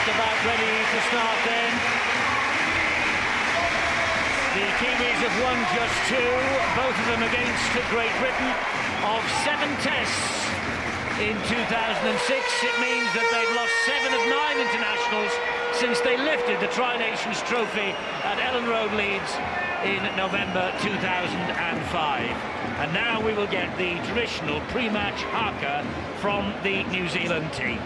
about ready to start then. The Kiwis have won just 2, both of them against Great Britain. Of 7 tests in 2006, it means that they've lost 7 of 9 internationals since they lifted the Tri-Nations Trophy at Ellen Road, Leeds in November 2005. And now we will get the traditional pre-match haka from the New Zealand team.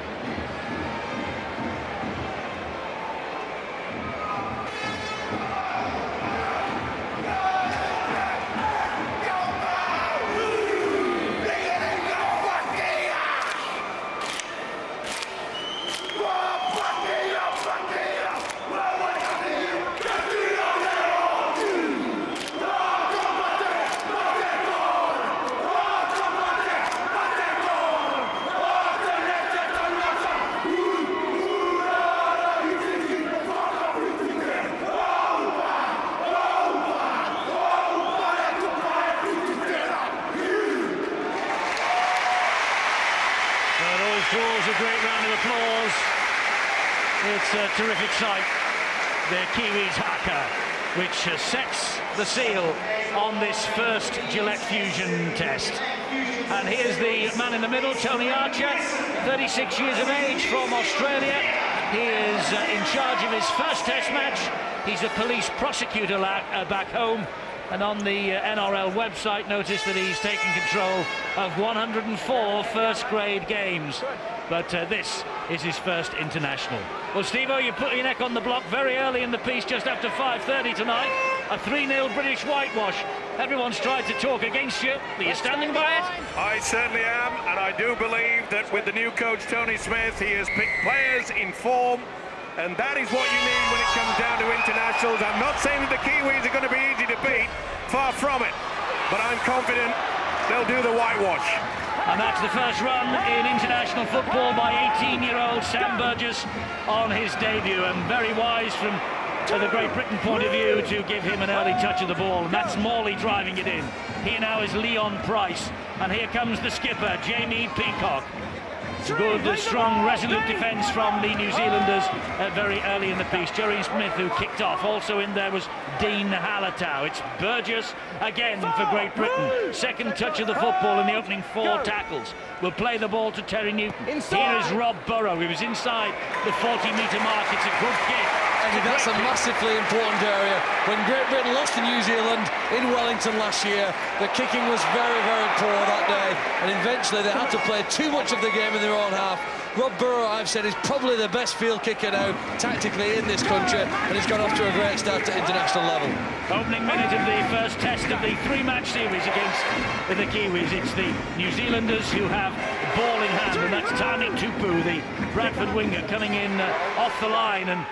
Draws a great round of applause. It's a terrific sight. The Kiwis haka, which sets the seal on this first Gillette Fusion test. And here's the man in the middle, Tony Archer, 36 years of age, from Australia. He is in charge of his first test match. He's a police prosecutor back home. And on the NRL website, notice that he's taken control of 104 first-grade games. But this is his first international. Well, Steve-O, you put your neck on the block very early in the piece, just after 5:30 tonight. A 3-0 British whitewash. Everyone's tried to talk against you. Are you standing by it? I certainly am, and I do believe that with the new coach, Tony Smith, he has picked players in form. And that is what you need when it comes down to internationals. I'm not saying that the Kiwis are going to be easy to beat, far from it. But I'm confident they'll do the whitewash. And that's the first run in international football by 18-year-old Sam Burgess on his debut. And very wise from the Great Britain point of view to give him an early touch of the ball. And that's Morley driving it in. Here now is Leon Price. And here comes the skipper, Jamie Peacock. Good, strong, resolute defence from the New Zealanders very early in the piece. Jerry Smith, who kicked off. Also in there was Dean Halatau. It's Burgess again for Great Britain. Second touch of the football in the opening 4 tackles. Will play the ball to Terry Newton. Here is Rob Burrow. He was inside the 40-metre mark. It's a good kick. And that's a massively important area. When Great Britain lost to New Zealand in Wellington last year, the kicking was very, very poor that day, and eventually they had to play too much of the game in their own half. Rob Burrow, I've said, is probably the best field kicker now, tactically, in this country, and he's gone off to a great start at international level. Opening minute of the first test of the 3-match series against the Kiwis. It's the New Zealanders who have the ball in hand, and that's Tani Tupu, the Bradford winger, coming in off the line and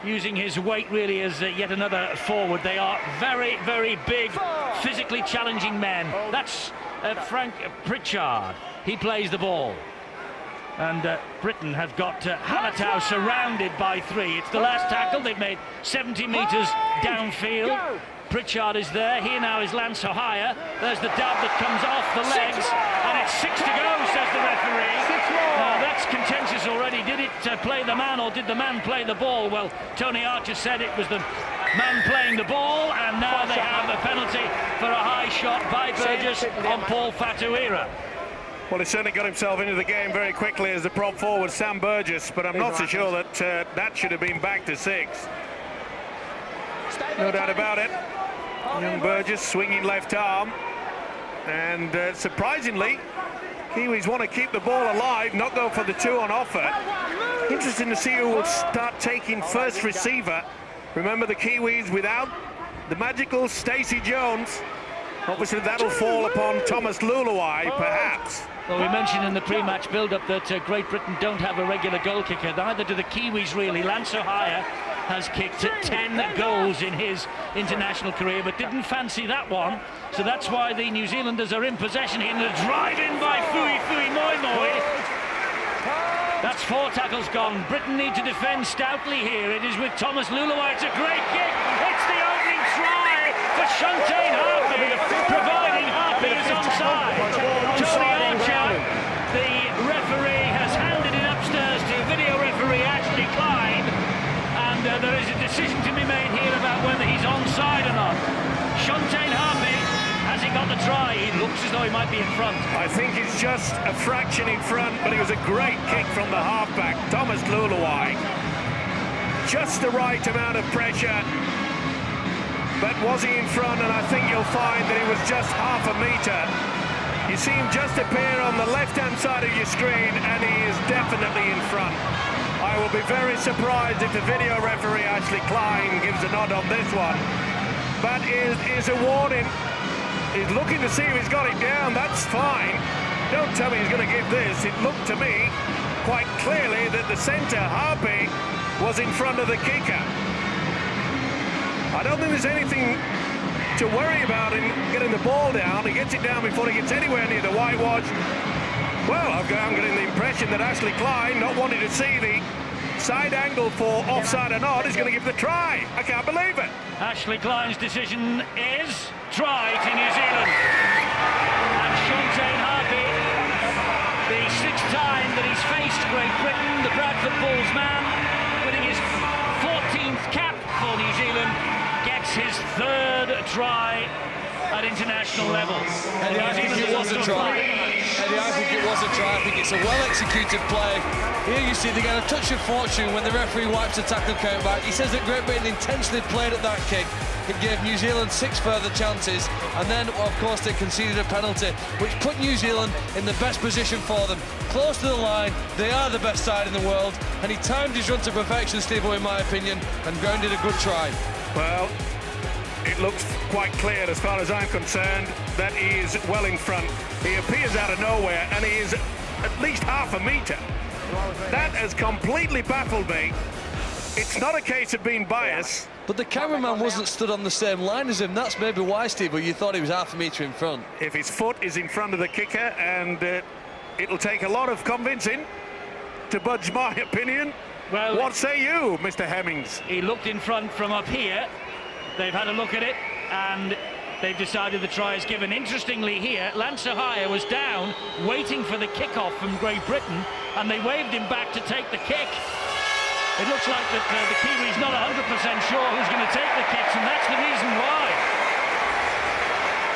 using his weight really as yet another forward. They are very, very big, physically challenging men. That's Frank Pritchard. He plays the ball. And Britain have got Halatau surrounded by 3. It's the last tackle. They've made 70 metres downfield. Pritchard is there. Here now is Lance Ohaya. There's the dab that comes off the legs. And it's 6 to go, says the referee. That's contentious already. Did it play the man, or did the man play the ball? Well, Tony Archer said it was the man playing the ball, and now they have a penalty for a high shot by Burgess on Paul Fatuira. Well, he certainly got himself into the game very quickly as the prop forward, Sam Burgess, but I'm not so sure that that should have been back to 6. No doubt about it. Young Burgess swinging left arm, and surprisingly, Kiwis want to keep the ball alive, not go for the 2 on offer. Interesting to see who will start taking first receiver. Remember, the Kiwis without the magical Stacey Jones. Obviously that'll fall upon Thomas Luluai, perhaps. Well, we mentioned in the pre-match build-up that Great Britain don't have a regular goal kicker. Neither do the Kiwis, really. Lance Ohaya has kicked 10 goals in his international career, but didn't fancy that one. So that's why the New Zealanders are in possession here. And the drive-in by Fui Moi. That's 4 tackles gone. Britain need to defend stoutly here. It is with Thomas Luluai. It's a great kick. It's the opening try for Shuntain Harpy, providing Harpy is onside. Tony Archer, the referee, has handed it upstairs to video referee Ashley Klein. decision to be made here about whether he's onside or not. Shontaine Harpy, has he got the try? He looks as though he might be in front. I think he's just a fraction in front, but it was a great kick from the halfback, Thomas Luluai. Just the right amount of pressure. But was he in front? And I think you'll find that he was just half a metre. You see him just appear on the left-hand side of your screen, and he is definitely in front. I will be very surprised if the video referee, Ashley Klein, gives a nod on this one. But is a warning. He's looking to see if he's got it down. That's fine. Don't tell me he's going to give this. It looked to me quite clearly that the centre, Harpy, was in front of the kicker. I don't think there's anything to worry about in getting the ball down. He gets it down before he gets anywhere near the whitewash. Well, I'm getting the impression that Ashley Klein, not wanting to see the side angle for offside or not, is going to give the try. I can't believe it. Ashley Klein's decision is try to New Zealand. And Shontaine Harpy, the sixth time that he's faced Great Britain, the Bradford Bulls man, winning his 14th cap for New Zealand, gets his third try at international level. Eddie, I think it was a try. Eddie, I think it was a try. I think it's a well-executed play. Here you see they get a touch of fortune when the referee wipes the tackle count back. He says that Great Britain intentionally played at that kick. It gave New Zealand 6 further chances, and then, of course, they conceded a penalty, which put New Zealand in the best position for them. Close to the line, they are the best side in the world, and he timed his run to perfection, Steve-O, in my opinion, and grounded a good try. Well, it looks quite clear, as far as I'm concerned, that he is well in front. He appears out of nowhere, and he is at least half a metre. That has completely baffled me. It's not a case of being biased. But the cameraman wasn't stood on the same line as him. That's maybe why, Steve, but you thought he was half a metre in front. If his foot is in front of the kicker, and it'll take a lot of convincing to budge my opinion. Well, what say you, Mr. Hemmings? He looked in front from up here. They've had a look at it, and they've decided the try is given. Interestingly here, Lance Ohio was down, waiting for the kick-off from Great Britain, and they waved him back to take the kick. It looks like that the Kiwis not 100% sure who's going to take the kicks, and that's the reason why.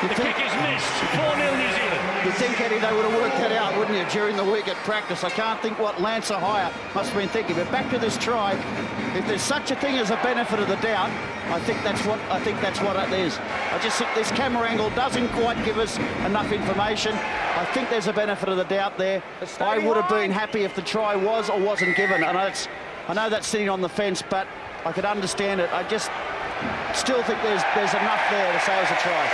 The kick is missed. 4-0 New Zealand. You'd think, Eddie, they would have worked that out, wouldn't you, during the week at practice? I can't think what Lance Ohio must have been thinking. But back to this try, if there's such a thing as a benefit of the doubt, I think that's what it is. I just think this camera angle doesn't quite give us enough information. I think there's a benefit of the doubt there. I would have been happy if the try was or wasn't given. I know that's sitting on the fence, but I could understand it. I just still think there's enough there to say it's a try.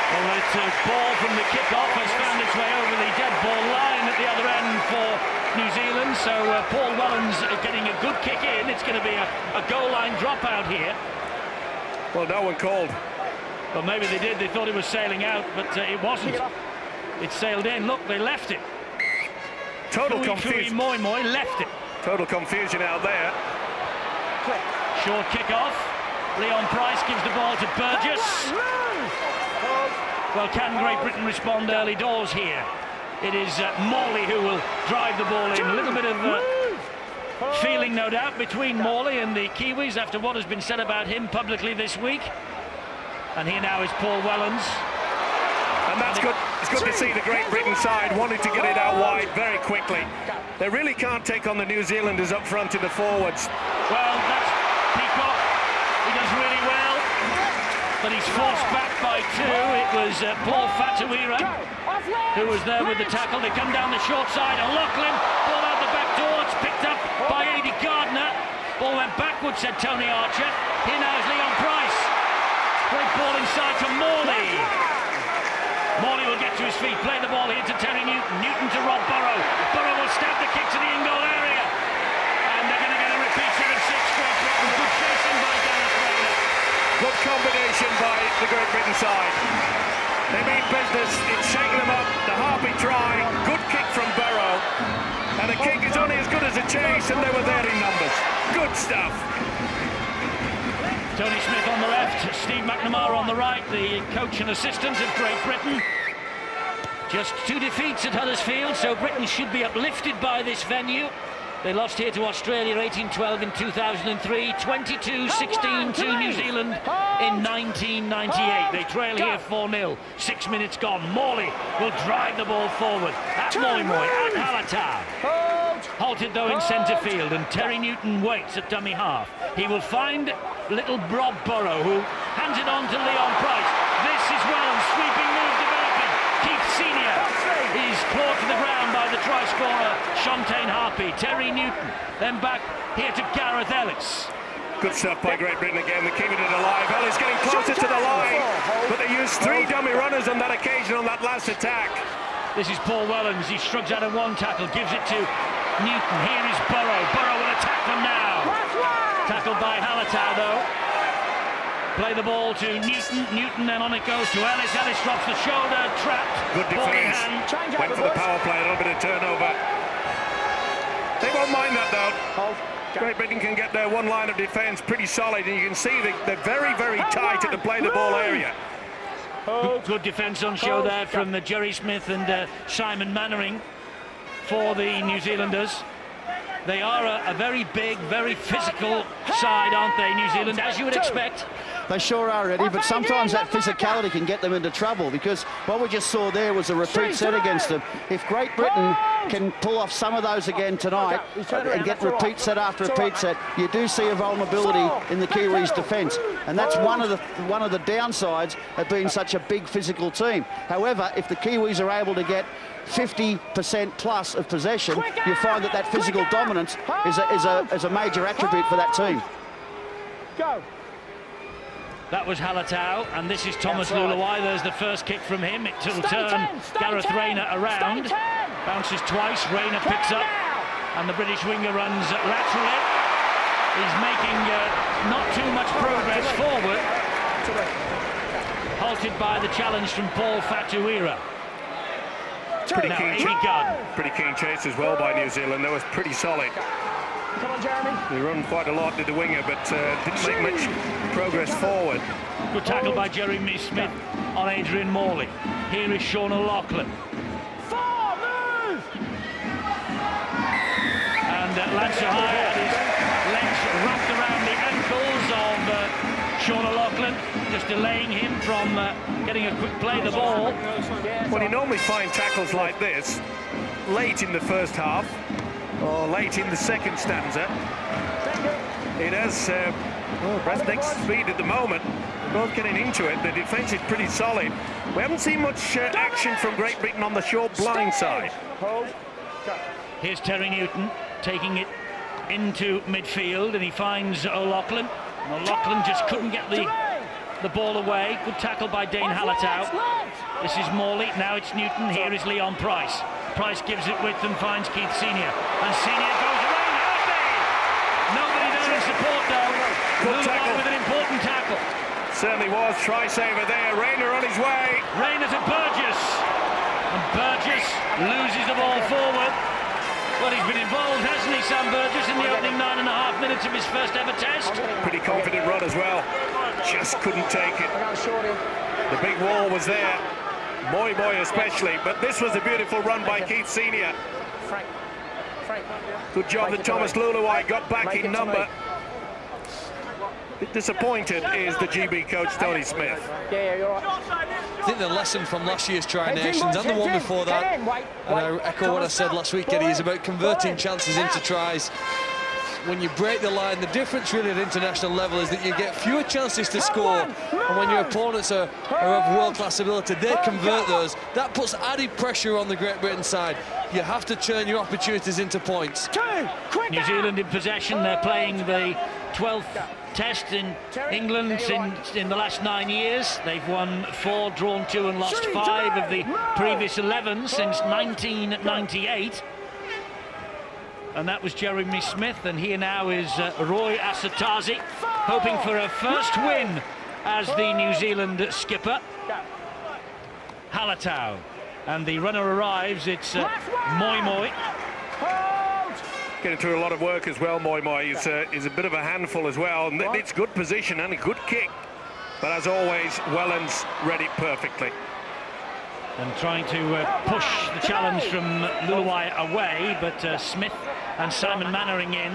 Well, it's a ball from the kick-off has found its way over the dead ball line at the other end for New Zealand. So Paul Wellens getting a good kick in. It's going to be a goal line dropout here. Well, no one called. Well, maybe they did. They thought it was sailing out, but it wasn't. It sailed in. Look, they left it. Total confusion. Moi left it. Total confusion out there. Short kick-off. Leon Price gives the ball to Burgess. Well, can Great Britain respond early doors here? It is Morley who will drive the ball in. A little bit of feeling, no doubt, between Morley and the Kiwis after what has been said about him publicly this week. And here now is Paul Wellens. And that's good. It's good to see the Great Britain side wanting to get it out wide very quickly. They really can't take on the New Zealanders up front in the forwards. Well, that's Peacock. He does really well. But he's forced back by 2. It was Paul Fatuira who was there with the tackle. They come down the short side. O'Loughlin, ball out the back door. It's picked up by Adi Gardner. Ball went backwards, said Tony Archer. Here now is Leon Price. Great ball inside to Morley. Morley will get to his feet, play the ball here to Terry Newton. Newton to Rob Burrow. Burrow will stab the kick to the in-goal area. And they're going to get a repeat 7-6. Great Britain. Good chasing by Gareth Rayner. Good combination by the Great Britain side. They mean business. It's shaking them up. The Harpy try. Good kick from Burrow. And the kick is only as good as a chase, and they were there in numbers. Good stuff. Tony Smith on the left, Steve McNamara on the right, the coach and assistant of Great Britain. Just 2 defeats at Huddersfield, so Britain should be uplifted by this venue. They lost here to Australia 18-12 in 2003, 22-16 to New Zealand in 1998. They trail here 4-0, 6 minutes gone. Morley will drive the ball forward at Moimoi, at Halatau. Halted though in centre field, and Terry Newton waits at dummy half. He will find little Rob Burrow, who hands it on to Leon Price. This is Welland, sweeping move developing. Keith Senior is clawed to the ground by the try scorer Shontaine Harpy. Terry Newton then back here to Gareth Ellis. Good stuff by Great Britain again. They're keeping it alive. Ellis getting closer to the line, but they used 3 dummy runners on that occasion on that last attack. This is Paul Wellens. He shrugs out of one tackle, gives it to Newton. Here is Burrow. Burrow will attack them now. Tackled by Halatau though. Play the ball to Newton. Newton, then on it goes to Ellis. Ellis drops the shoulder, trapped. Good defence. Went for the power play, a little bit of turnover. They won't mind that though. Great Britain can get their one line of defence pretty solid, and you can see they're very, very tight at the play the ball area. Good defence on show there from the Jerry Smith and Simon Mannering for the New Zealanders. They are a very big, very physical side, aren't they, New Zealand, as you would expect? They sure are, Eddie, but sometimes that physicality can get them into trouble, because what we just saw there was a repeat set against them. If Great Britain can pull off some of those again tonight and get repeat set after repeat set, you do see a vulnerability in the Kiwis' defence, and that's one of the downsides of being such a big physical team. However, if the Kiwis are able to get 50% plus of possession, you find that physical dominance is a major attribute for that team. Go. That was Halatau, and this is Thomas Luluai. There's the first kick from him. It will turn Gareth Rayner around. Bounces twice, Rayner picks up, and the British winger runs laterally. He's making not too much progress forward. Halted by the challenge from Paul Fatuira. Pretty keen chase as well by New Zealand. That was pretty solid. Come on, Jeremy. They run quite a lot to the winger, but didn't make much progress forward. Good tackle by Jeremy Smith on Adrian Morley. Here is Sean O'Loughlin. Move! And Lance O'Hire had his legs wrapped around the ankles of Sean O'Loughlin, just delaying him from getting a quick play the ball. Well, you normally find tackles like this late in the first half or late in the second stanza. It has breathtaking speed at the moment. They're both getting into it. The defence is pretty solid. We haven't seen much action from Great Britain on the short blind side. Here's Terry Newton taking it into midfield, and he finds O'Loughlin. O'Loughlin just couldn't get the ball away. Good tackle by Dane Halatau. This is Morley. Now it's Newton. Here is Leon Price. Price gives it width and finds Keith Senior. And Senior goes around Harpy. Nobody there in support though. Good tackle. With an important tackle. Certainly was. Try saver there. Rayner on his way. Rayner to Burgess. And Burgess loses the ball forward. Well, he's been involved, hasn't he, Sam Burgess, in the opening 9.5 minutes of his first ever test? Pretty confident run as well. Just couldn't take it. The big wall was there. Moimoi especially, but this was a beautiful run by Keith Senior. Good job that Thomas Luluai got back in number. A bit disappointed is the GB coach, Tony Smith. Yeah, you're right. I think the lesson from last year's Tri-Nations and the one before that, and I echo what I said last week, Eddie, is about converting chances into tries. When you break the line, the difference really at international level is that you get fewer chances to score, and when your opponents are of world-class ability, they convert those. That puts added pressure on the Great Britain side. You have to turn your opportunities into points. New Zealand in possession. They're playing the 12th test in England in the last 9 years. They've won 4, drawn 2 and lost 5 of the previous 11 since 1998. And that was Jeremy Smith, and here now is Roy Asatazi, hoping for a first win as the New Zealand skipper. Halatau, and the runner arrives. It's Moimoi. Getting through a lot of work as well. Moimoi is a bit of a handful as well, and it's good position and a good kick. But as always, Wellens read it perfectly. And trying to push the challenge from Luluai away, but Smith and Simon Mannering in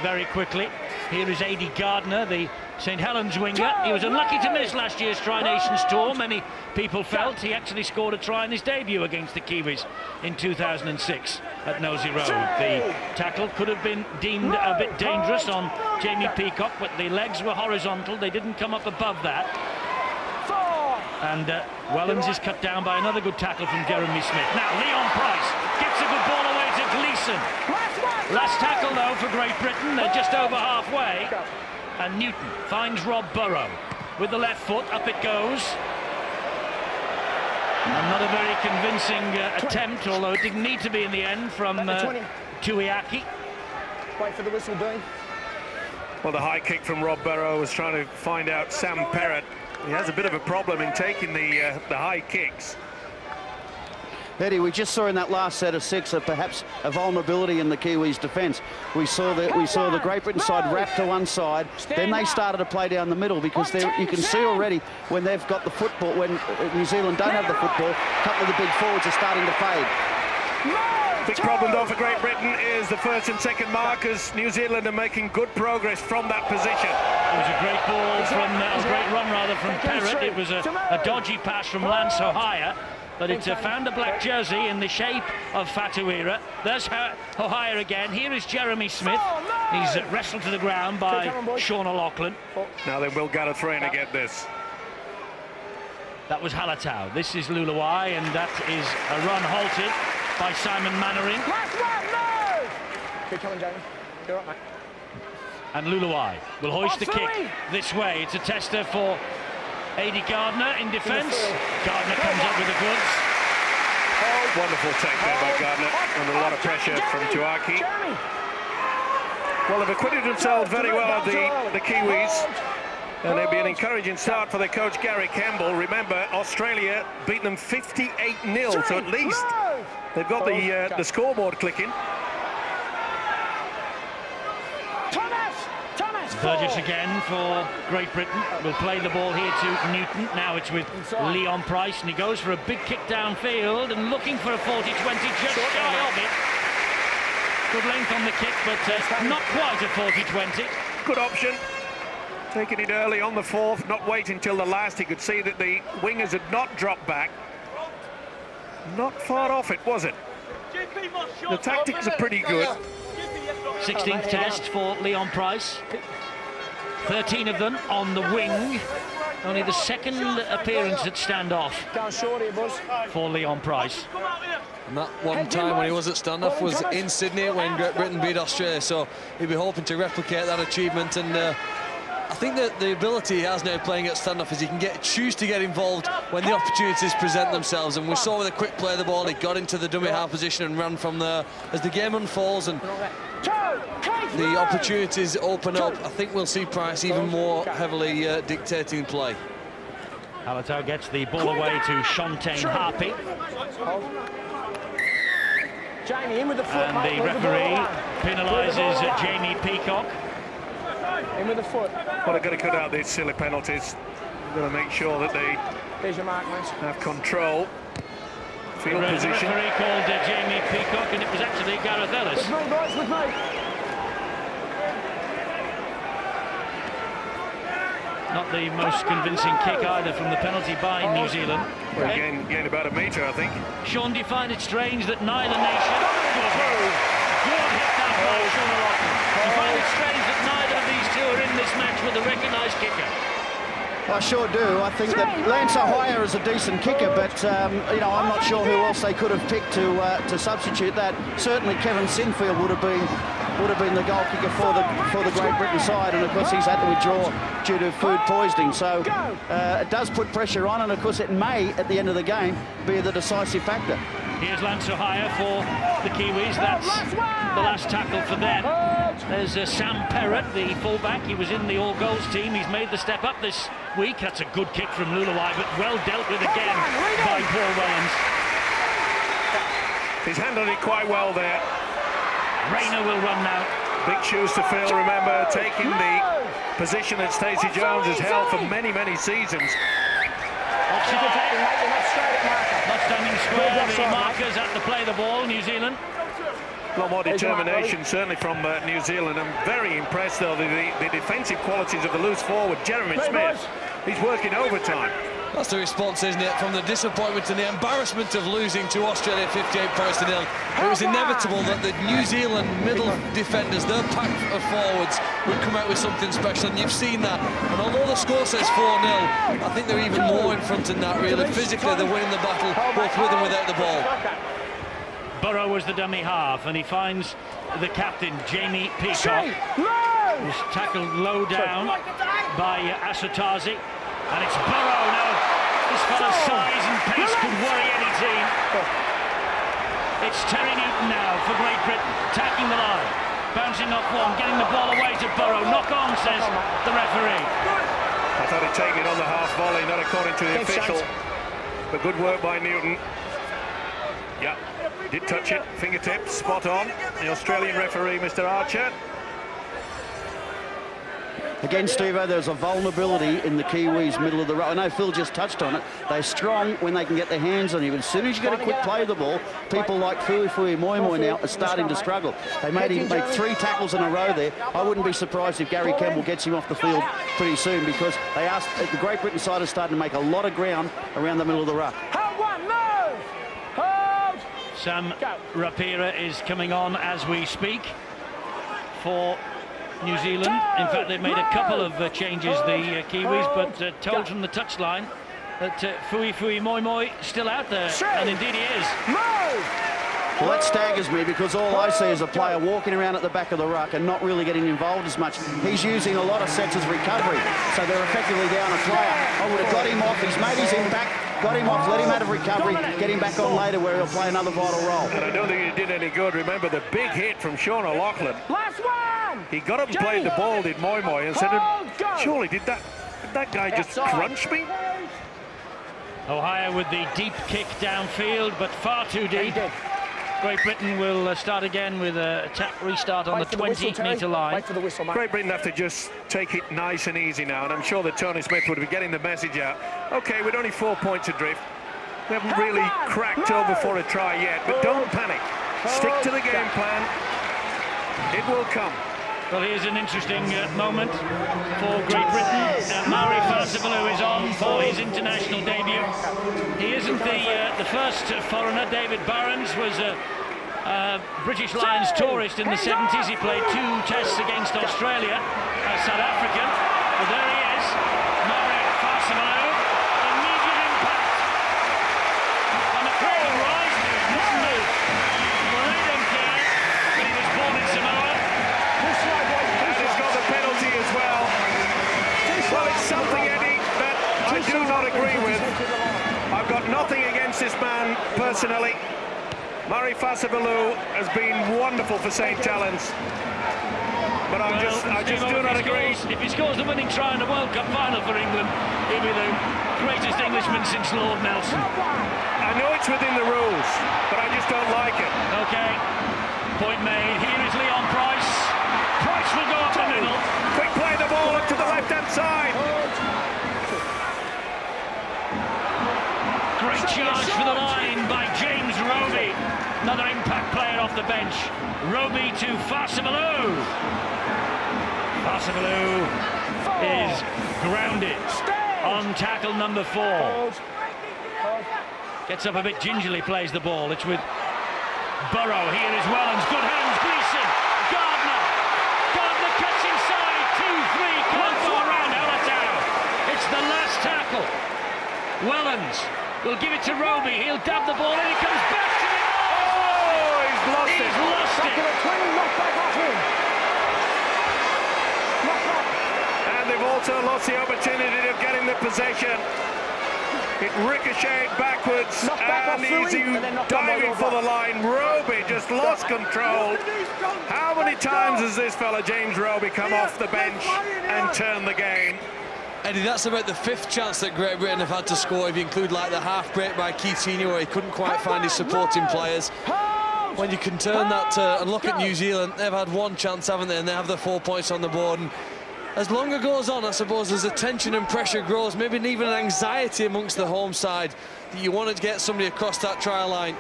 very quickly. Here is Adi Gardner, the St Helens winger. He was unlucky to miss last year's Tri-Nations tour. Many people felt he actually scored a try in his debut against the Kiwis in 2006 at Nosey Road. The tackle could have been deemed a bit dangerous on Jamie Peacock, but the legs were horizontal. They didn't come up above that. And Wellens is cut down by another good tackle from Jeremy Smith. Now Leon Price gets a good ball away to Gleeson. Last tackle though for Great Britain. They're just over halfway. And Newton finds Rob Burrow with the left foot. Up it goes. And not a very convincing attempt, although it didn't need to be in the end, from Tuiaki. Wait for the whistle, Dean. Well, the high kick from Rob Burrow was trying to find out Sam Perrott. He has a bit of a problem in taking the high kicks. Eddie, we just saw in that last set of 6 perhaps a vulnerability in the Kiwis' defence. We saw the Great Britain side wrap to one side, then they started to play down the middle, because you can see already when they've got the football, when New Zealand don't have the football, a couple of the big forwards are starting to fade. Big problem though for Great Britain is the first and second markers. New Zealand are making good progress from that position. It was a great ball from, a great run rather from Perrott. It was a dodgy pass from Lance O'Hire, but it found a black jersey in the shape of Fatuira. There's O'Hire again. Here is Jeremy Smith. He's wrestled to the ground by Sean O'Loughlin. Now then, will Gareth Rayner get this? That was Halatau. This is Luluai, and that is a run halted by Simon Mannering. Keep coming, Jamie. You're right, mate. And Luluai will hoist the kick this way. It's a tester for Adi Gardner in defence. Gardner comes up with the goods. Wonderful take there by Gardner, under a lot of pressure from Tuiaki. Well, they've acquitted themselves very well, the Kiwis. And it'll be an encouraging start for their coach, Gary Campbell. Remember, Australia beat them 58-0, so at least they've got the scoreboard clicking. Burgess again for Great Britain. Will play the ball here to Newton. Now it's with Leon Price, and he goes for a big kick downfield and looking for a 40-20, just shy of it. Good length on the kick, but not quite a 40-20. Good option. Taking it early on the fourth, not waiting till the last. He could see that the wingers had not dropped back. Not far off it, was it? The tactics are pretty good. 16th test for Leon Price. 13 of them on the wing. Only the second appearance at standoff for Leon Price. And that one time when he was at standoff was in Sydney when Great Britain beat Australia, so he'll be hoping to replicate that achievement. And I think that the ability he has now playing at standoff is he can choose to get involved when the opportunities present themselves. And we saw with a quick play of the ball, he got into the dummy half position and ran from there. As the game unfolds and the opportunities open up, I think we'll see Price even more heavily dictating play. Halatau gets the ball away to Shontaine Harpy. Jamie, in with the foot, and the referee penalises Jamie Peacock. In with the foot. Well, they've got to cut out these silly penalties. They've got to make sure that they There's your mark, mate. have control. Field position. The referee called Jamie Peacock, and it was actually Gareth Ellis. With me, boys, with me. Not the most convincing kick either from the penalty by New Zealand. Well, gained about a metre, I think. Sean, do you find it strange that neither nation... Good hit down by Sean O'Loughlin. Do you find it strange that neither of these two are in this match with a recognised kicker? I sure do. I think that Lance O'Hire is a decent kicker, but you know, I'm not sure who else they could have picked to substitute that. Certainly Kevin Sinfield would have been the goal kicker for the Great Britain side, and of course he's had to withdraw due to food poisoning. So it does put pressure on, and of course it may, at the end of the game, be the decisive factor. Here's Lance O'Hire for the Kiwis. That's the last tackle for them. There's Sam Perrott, the fullback. He was in the all-goals team. He's made the step up this week. That's a good kick from Luluai, but well dealt with again by Paul Wellens. He's handled it quite well there. Rayner will run now. Big shoes to fill, remember, taking the position that Stacey Jones has held for many, many seasons. Not standing square, the markers have to play the ball, New Zealand. A lot more determination, certainly from New Zealand. I'm very impressed, though, the defensive qualities of the loose forward, Jeremy Smith. He's working overtime. That's the response, isn't it, from the disappointment and the embarrassment of losing to Australia 58 points to nil. It was inevitable that the New Zealand middle defenders, their pack of forwards, would come out with something special, and you've seen that. And although the score says 4-0, I think they're even more in front than that, really. Physically, they're winning the battle, both with and without the ball. Burrow was the dummy half, and he finds the captain, Jamie Peacock, who's tackled low down by Asutazi. And it's Burrow now. This fella's size and pace could worry any team. It's Terry Newton now for Great Britain, attacking the line. Bouncing off one, getting the ball away to Burrow. Knock on, says the referee. I thought he'd taken it on the half volley, not according to the official. But good work by Newton. Yeah, did touch it, fingertips, spot on. The Australian referee, Mr. Archer. Again, Steve-O, there's a vulnerability in the Kiwis' middle of the row. I know Phil just touched on it. They're strong when they can get their hands on you. But as soon as you get a quick play of the ball, people like Fuifui Moimoi now are starting to struggle. They made him make 3 tackles in a row there. I wouldn't be surprised if Gary Campbell gets him off the field pretty soon, because they asked, the Great Britain side is starting to make a lot of ground around the middle of the ruck. Sam Rapira is coming on as we speak for New Zealand. In fact, they've made a couple of changes, the Kiwis, but told from the touchline that Fuifui Moimoi still out there, and indeed he is. Well, that staggers me, because all I see is a player walking around at the back of the ruck and not really getting involved as much. He's using a lot of sets as recovery, so they're effectively down a player. I would have got him off. He's made his impact, got him off, let him out of recovery, get him back on later where he'll play another vital role. And I don't think it did any good. Remember the big hit from Sean O'Loughlin. Last one! He got up and played the ball, did Moimoi, and said, surely did that guy just crunch me? Ohio with the deep kick downfield, but far too deep. Great Britain will start again with a restart on the 20-metre line. Great Britain have to just take it nice and easy now, and I'm sure that Tony Smith would be getting the message out. OK, we're only 4 points adrift. We haven't really cracked over for a try yet, but don't panic. Stick to the game plan. It will come. Well, here's an interesting moment for Great Britain. Mauri Fa'asuamaleaui is on for his international debut. He isn't the first foreigner. David Barnes was a British Lions tourist in the 70s. He played 2 tests against Australia, South Africa. But there he is, Mauri Fa'asuamaleaui. Immediate impact. And the crowd rise. Doesn't move. Well, they don't care. But he was born in Samoa. And he's got the penalty as well. Well, it's something, Eddie, that I do not agree with. I've got nothing against this man personally. Mauri Fa'asuamaleaui has been wonderful for St. Helens. But I just do not agree. If he scores the winning try in the World Cup final for England, he'll be the greatest Englishman since Lord Nelson. I know it's within the rules, but I just don't like it. OK, point made. Here is Leon Price. Price will go up the middle. Quick play the ball up to the left-hand side. Great charge for the line by James Roby. Another impact player off the bench. Roby to Fa'asuamaleaui. Fa'asuamaleaui is grounded on tackle number 4. Gets up a bit gingerly, plays the ball. It's with Burrow. Here is Wellens. Good hands. Gleeson. Gardner cuts inside. 2-3. Can't go around Alatau. It's the last tackle. Wellens will give it to Roby. He'll dab the ball and he comes back to it. Oh, he's lost it. And they've also lost the opportunity of getting the possession. It ricocheted backwards, and he's diving for the line. Roby just lost control. How many times has this fella, James Roby, come off the bench and turned the game? Eddie, that's about the 5th chance that Great Britain have had to score, if you include like the half break by Keatinho where he couldn't quite find his supporting players. When you can turn that and look at New Zealand, they've had 1 chance, haven't they, and they have the 4 points on the board. And as longer goes on, I suppose, as the tension and pressure grows, maybe even an anxiety amongst the home side, that you wanted to get somebody across that try line.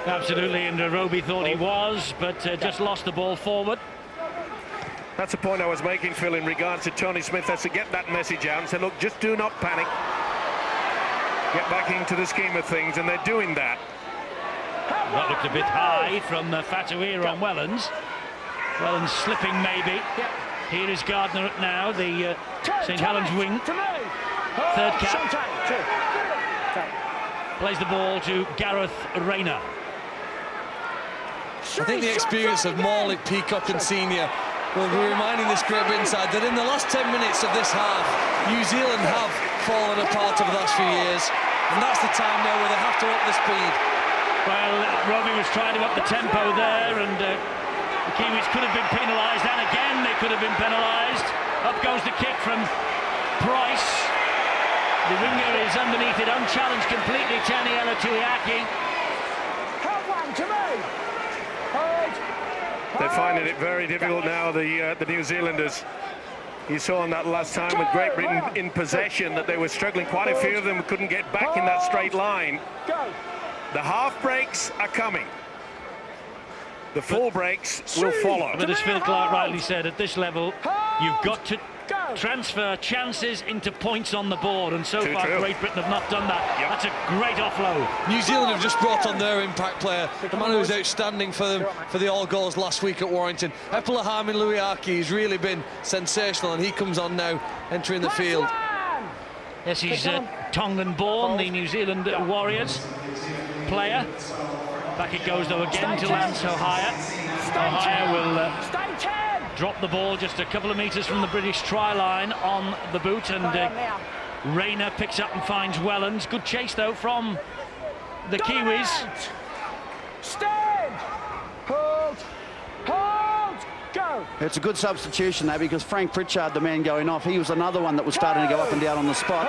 Absolutely, and Roby thought he was, but just lost the ball forward. That's the point I was making, Phil, in regards to Tony Smith. Has to get that message out and say, look, just do not panic. Get back into the scheme of things, and they're doing that. That looked a bit high from Fatuir on Wellens. Wellens slipping maybe. Here is Gardner now, the St Helens wing. Third cap. Plays the ball to Gareth Rayner. I think the experience of Morley, Peacock and Senior will be reminding this Great Britain side that in the last 10 minutes of this half, New Zealand have fallen apart over the last few years, and that's the time now where they have to up the speed. Well, Roby was trying to up the tempo there, and the Kiwis could have been penalised, and again they could have been penalised. Up goes the kick from Price. The winger is underneath it, unchallenged completely, Taniela Tuiaki. They're finding it very difficult now, the New Zealanders. You saw on that last time with Great Britain in possession that they were struggling. Quite a few of them couldn't get back in that straight line. The half breaks are coming. The full breaks will follow. But as Phil Clark rightly said, at this level, you've got to transfer chances into points on the board, and so far Great Britain have not done that. That's a great offload. New Zealand have just brought on their impact player, the man who was outstanding for them for the all goals last week at Warrington. Epulahamin Luiaki has really been sensational, and he comes on now entering the field. Yes, he's Tongan-born, the New Zealand Warriors player. Back it goes though again to Lance Ohaya. Ohaya will drop the ball just a couple of metres from the British try line on the boot, and Rayner picks up and finds Wellens. Good chase though from the Kiwis. Stand! Hold! Hold! Go! It's a good substitution though, because Frank Pritchard, the man going off, he was another one that was starting to go up and down on the spot.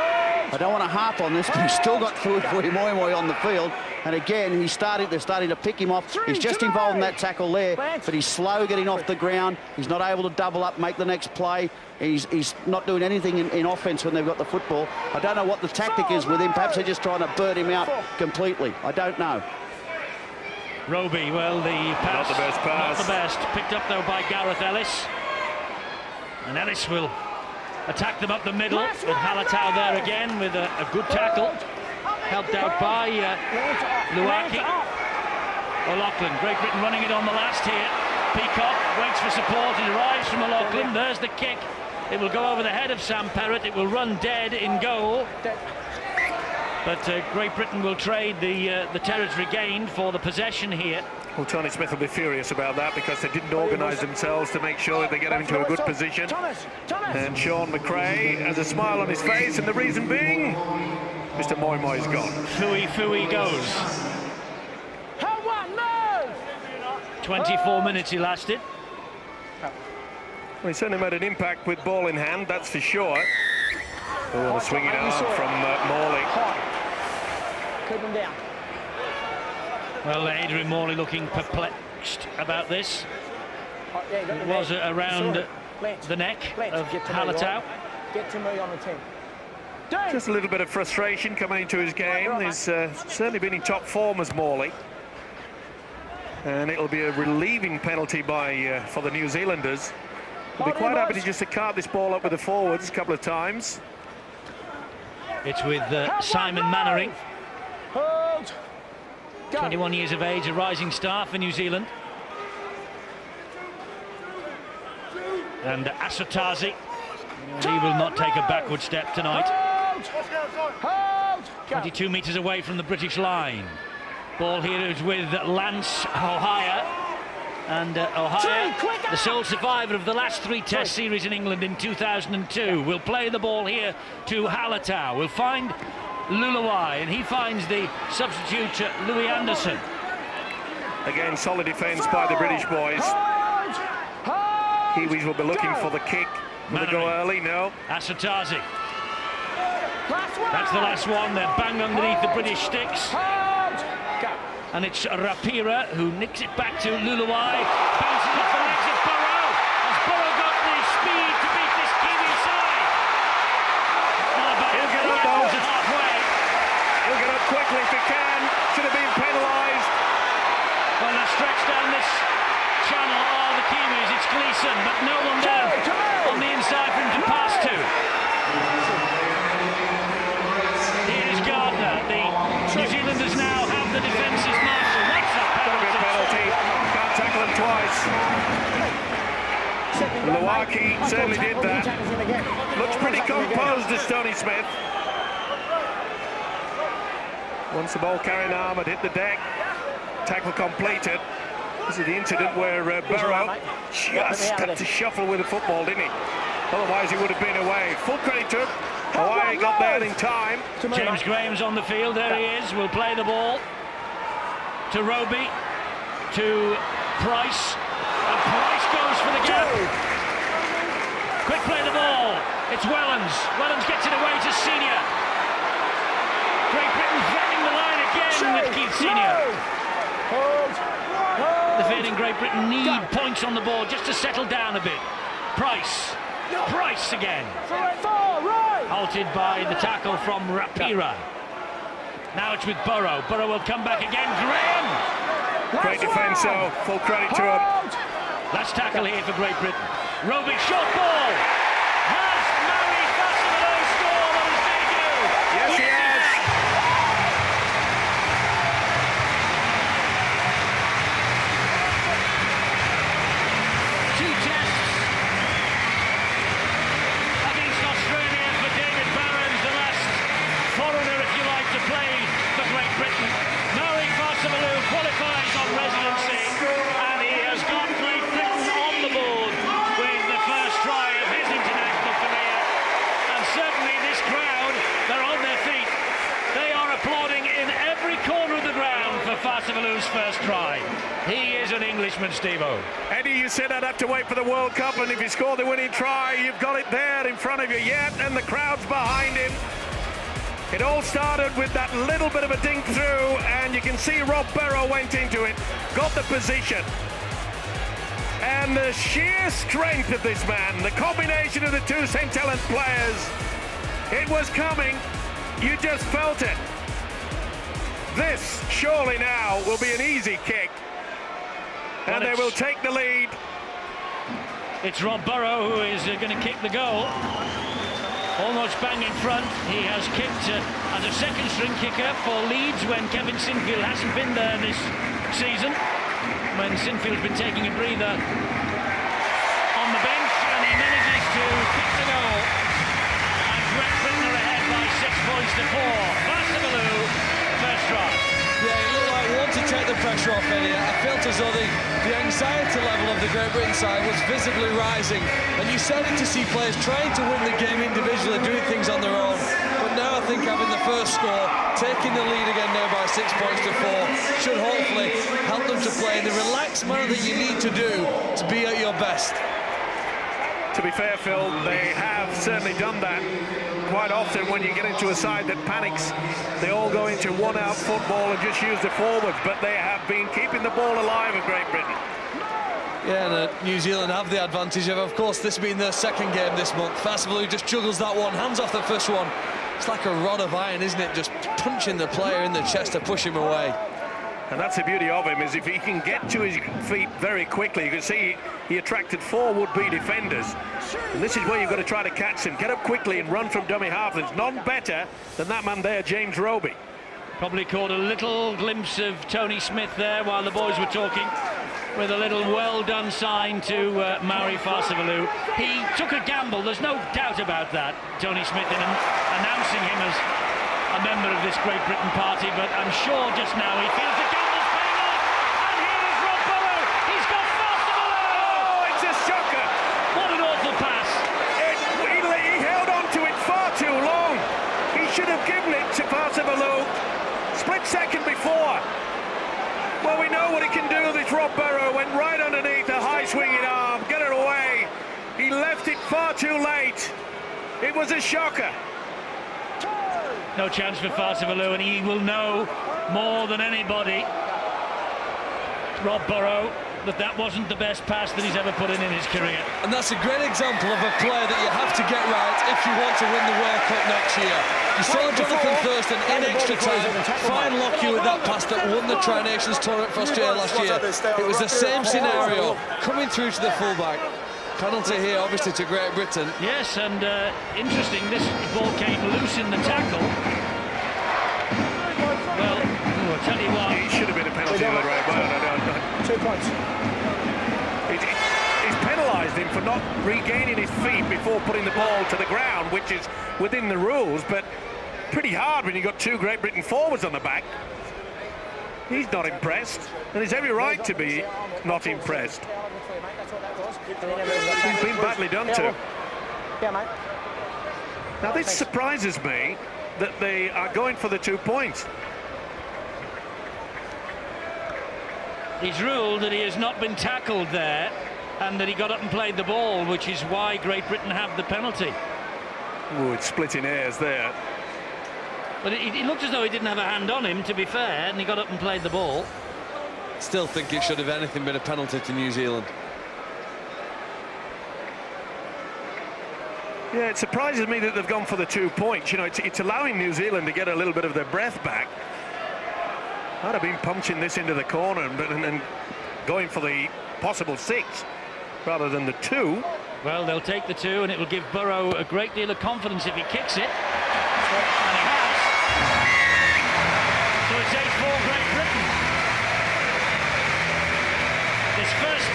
I don't want to harp on this, but he's still got Fuifui Moimoi on the field. And again, they're starting to pick him off. He's just involved in that tackle there, but he's slow getting off the ground. He's not able to double up, make the next play. He's not doing anything in offence when they've got the football. I don't know what the tactic is with him. Perhaps they're just trying to bird him out completely. I don't know. Roby, well, the pass, not the best pass. Not the best. Picked up though by Gareth Ellis. And Ellis will attack them up the middle, with Halatau there again with a good tackle. Helped out by Luaki. O'Loughlin, Great Britain running it on the last here. Peacock waits for support, it arrives from O'Loughlin. There's the kick. It will go over the head of Sam Perrott. It will run dead in goal. But Great Britain will trade the territory gained for the possession here. Well, Tony Smith will be furious about that because they didn't organise themselves to make sure that they get him into a good position. And Sean McRae has a smile on his face, and the reason being, Mr. Moimoi's gone. Fuifui goes. 24 minutes he lasted. Well, he certainly made an impact with ball in hand, that's for sure. Oh, swinging arm from Morley. Keep him down. Well, Adrian Morley looking perplexed about this. It was around the neck of Halatau. Get to me on the 10. Just a little bit of frustration coming into his game. He's certainly been in top form as Morley. And it'll be a relieving penalty for the New Zealanders. They'll be quite happy just to cart this ball up with the forwards a couple of times. It's with Simon Mannering. Hold! 21 years of age, a rising star for New Zealand. And Asotasi, he will not take a backward step tonight. Hold! 22 metres away from the British line. Ball here is with Lance Ohaya. And Ohaya, the sole survivor of the last 3 Test series in England in 2002, will play the ball here to Halatau. Will find Luluai, and he finds the substitute Louis Anderson. Again, solid defence by the British boys. Kiwis will be looking for the kick. Will they go early? No. Asotasi. That's the last one. They're bang underneath the British sticks. And it's Rapira who nicks it back to Luluai. Bounces off the legs of Burrow. Has Burrow got the speed to beat this Kiwi side? Not a bad He'll get up though. halfway. He'll get up quickly if he can. Should have been penalised. but no one there on the inside for him to pass to. Here's Gardner. The New Zealanders now have the defences marshalled. That's a Penalty. Can't tackle him twice. Luaki certainly did that. Looks pretty composed as Tony Smith. Once the ball carrying arm had hit the deck, tackle completed. This is the incident where Burrow just had to shuffle with the football, didn't he? Otherwise he would have been away. Full credit to him. Hawaii got there in time. James Graham's on the field. There he is. Will play the ball to Roby, to Price. And Price goes for the gap. Quick play the ball. It's Wellens. Wellens gets it away to Senior. Great Britain threatening the line again with Keith Senior. The defending Great Britain need points on the board just to settle down a bit. Price. Price again. Halted by the tackle from Rapira. Now it's with Burrow. Burrow will come back again. Graham. Great defence, so full credit to him. Last tackle here for Great Britain. Roby, short ball. Has Maui Fasalu scored on his debut? Yes, he has. Two tests against Australia for David Barons, the last foreigner, if you like, to play for Great Britain. Maui Fasalu qualifies on residency, and he has got Great Britain on the board with the first try of his international career. And certainly this crowd, they're on their feet. They are applauding in every corner of the ground for Fasalu's first try. He is an Englishman, Steve-O. Eddie, you said I'd have to wait for the World Cup, and if you score the winning try, you've got it there in front of you yet, and the crowd's behind him. It all started with that little bit of a dink through, and you can see Rob Burrow went into it, got the position. And the sheer strength of this man, the combination of the two St. Helens players, it was coming, you just felt it. This, surely now, will be an easy kick. And they will take the lead. It's Rob Burrow who is going to kick the goal. Almost bang in front. He has kicked as a second string kicker for Leeds when Kevin Sinfield hasn't been there this season. When Sinfield's been taking a breather on the bench, and he manages to kick the goal. And Great Britain are ahead by 6 points to 4. Fasalu, first try. Yeah, it looked like he wanted to take the pressure off Eddie. I felt as though the anxiety level of the Great Britain side was visibly rising, and you started to see players trying to win the game individually, doing things on their own. But now I think having the first score, taking the lead again now by 6 points to 4, should hopefully help them to play in the relaxed manner that you need to do to be at your best. To be fair, Phil, they have certainly done that. Quite often when you get into a side that panics, they all go into one-out football and just use the forwards, but they have been keeping the ball alive in Great Britain. Yeah, and New Zealand have the advantage of course, this being their second game this month. Fasalu just juggles that one, hands off the first one. It's like a rod of iron, isn't it? Just punching the player in the chest to push him away. And that's the beauty of him, is if he can get to his feet very quickly. You can see he attracted 4 would-be defenders. And this is where you've got to try to catch him. Get up quickly and run from dummy half. There's none better than that man there, James Roby. Probably caught a little glimpse of Tony Smith there while the boys were talking, with a little well-done sign to Maui Fasalu. He took a gamble, there's no doubt about that, Tony Smith, in announcing him as a member of this Great Britain party, but I'm sure just now he feels the gamble's paying off. And here is Rob Burrow. He's got Fasalu. Oh, it's a shocker. What an awful pass. He held on to it far too long. He should have given it to Fasalu split second before. Well, we know what he can do. This Rob Burrow went right underneath a high swinging arm, get it away. He left it far too late. It was a shocker. No chance for Fasalu, and he will know more than anybody, Rob Burrow, that wasn't the best pass that he's ever put in his career. And that's a great example of a player that you have to get right if you want to win the World Cup next year. You saw Jonathan Thurston in extra time find Lockyer with that pass that won the Tri-Nations tournament for Australia last year. It was the same scenario, coming through to the fullback. Penalty here, obviously, to Great Britain. Yes, and interesting, this ball came loose in the tackle. Well, I'll tell you what. It should have been a penalty the other way, but 2 points. He's penalised him for not regaining his feet before putting the ball to the ground, which is within the rules, but pretty hard when you've got 2 Great Britain forwards on the back. He's not impressed, and he's every right to be not impressed. He's been badly done to. Yeah, mate. Now this surprises me that they are going for the 2 points. He's ruled that he has not been tackled there and that he got up and played the ball, which is why Great Britain have the penalty. Oh, it's splitting hairs there. But it looked as though he didn't have a hand on him, to be fair, and he got up and played the ball. Still think it should have anything been a penalty to New Zealand. Yeah, it surprises me that they've gone for the 2 points. You know, it's allowing New Zealand to get a little bit of their breath back. I'd have been punching this into the corner and going for the possible 6 rather than the 2. Well, they'll take the 2, and it will give Burrow a great deal of confidence if he kicks it. And he has. So it's 8-4 Great Britain. This first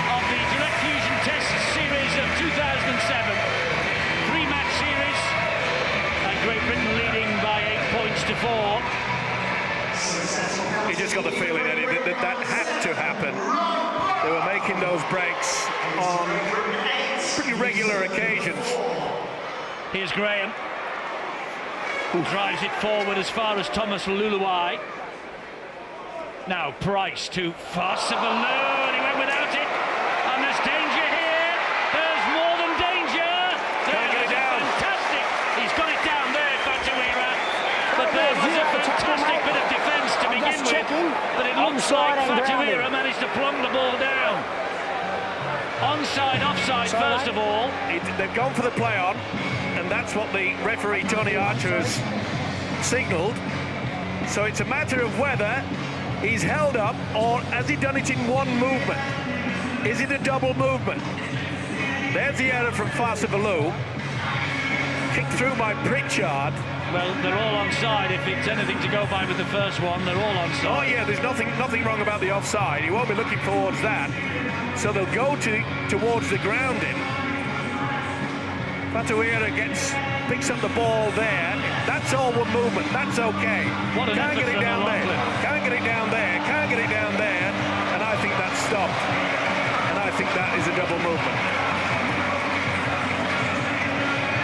of the Direct Fusion Test series of 2007. 3-match series. And Great Britain leading by 8 points to 4. You just got the feeling, Eddie, that had to happen. They were making those breaks on pretty regular occasions. Here's Graham, who drives it forward as far as Thomas Luluai. Now Price to Fasivalu, and he went without it. And there's danger here. There's more than danger. There's fantastic. He's got it down there, Fatuira. But there was a fantastic bit of defence to begin with. But it looks like Fatuira managed to plumb the ball down. Onside, offside, first of all. They've gone for the play on, and that's what the referee Tony Archer has signalled. So it's a matter of whether he's held up or has he done it in one movement. Is it a double movement? There's the error from Fasivalu. Kicked through by Pritchard. Well, they're all onside. If it's anything to go by with the first one, they're all onside. Oh yeah, there's nothing wrong about the offside. He won't be looking towards that. So they'll go towards the grounding. Fatuira picks up the ball there. That's all one movement. That's okay. Can't get it down there. Can't get it down there. Can't get it down there. And I think that's stopped. And I think that is a double movement.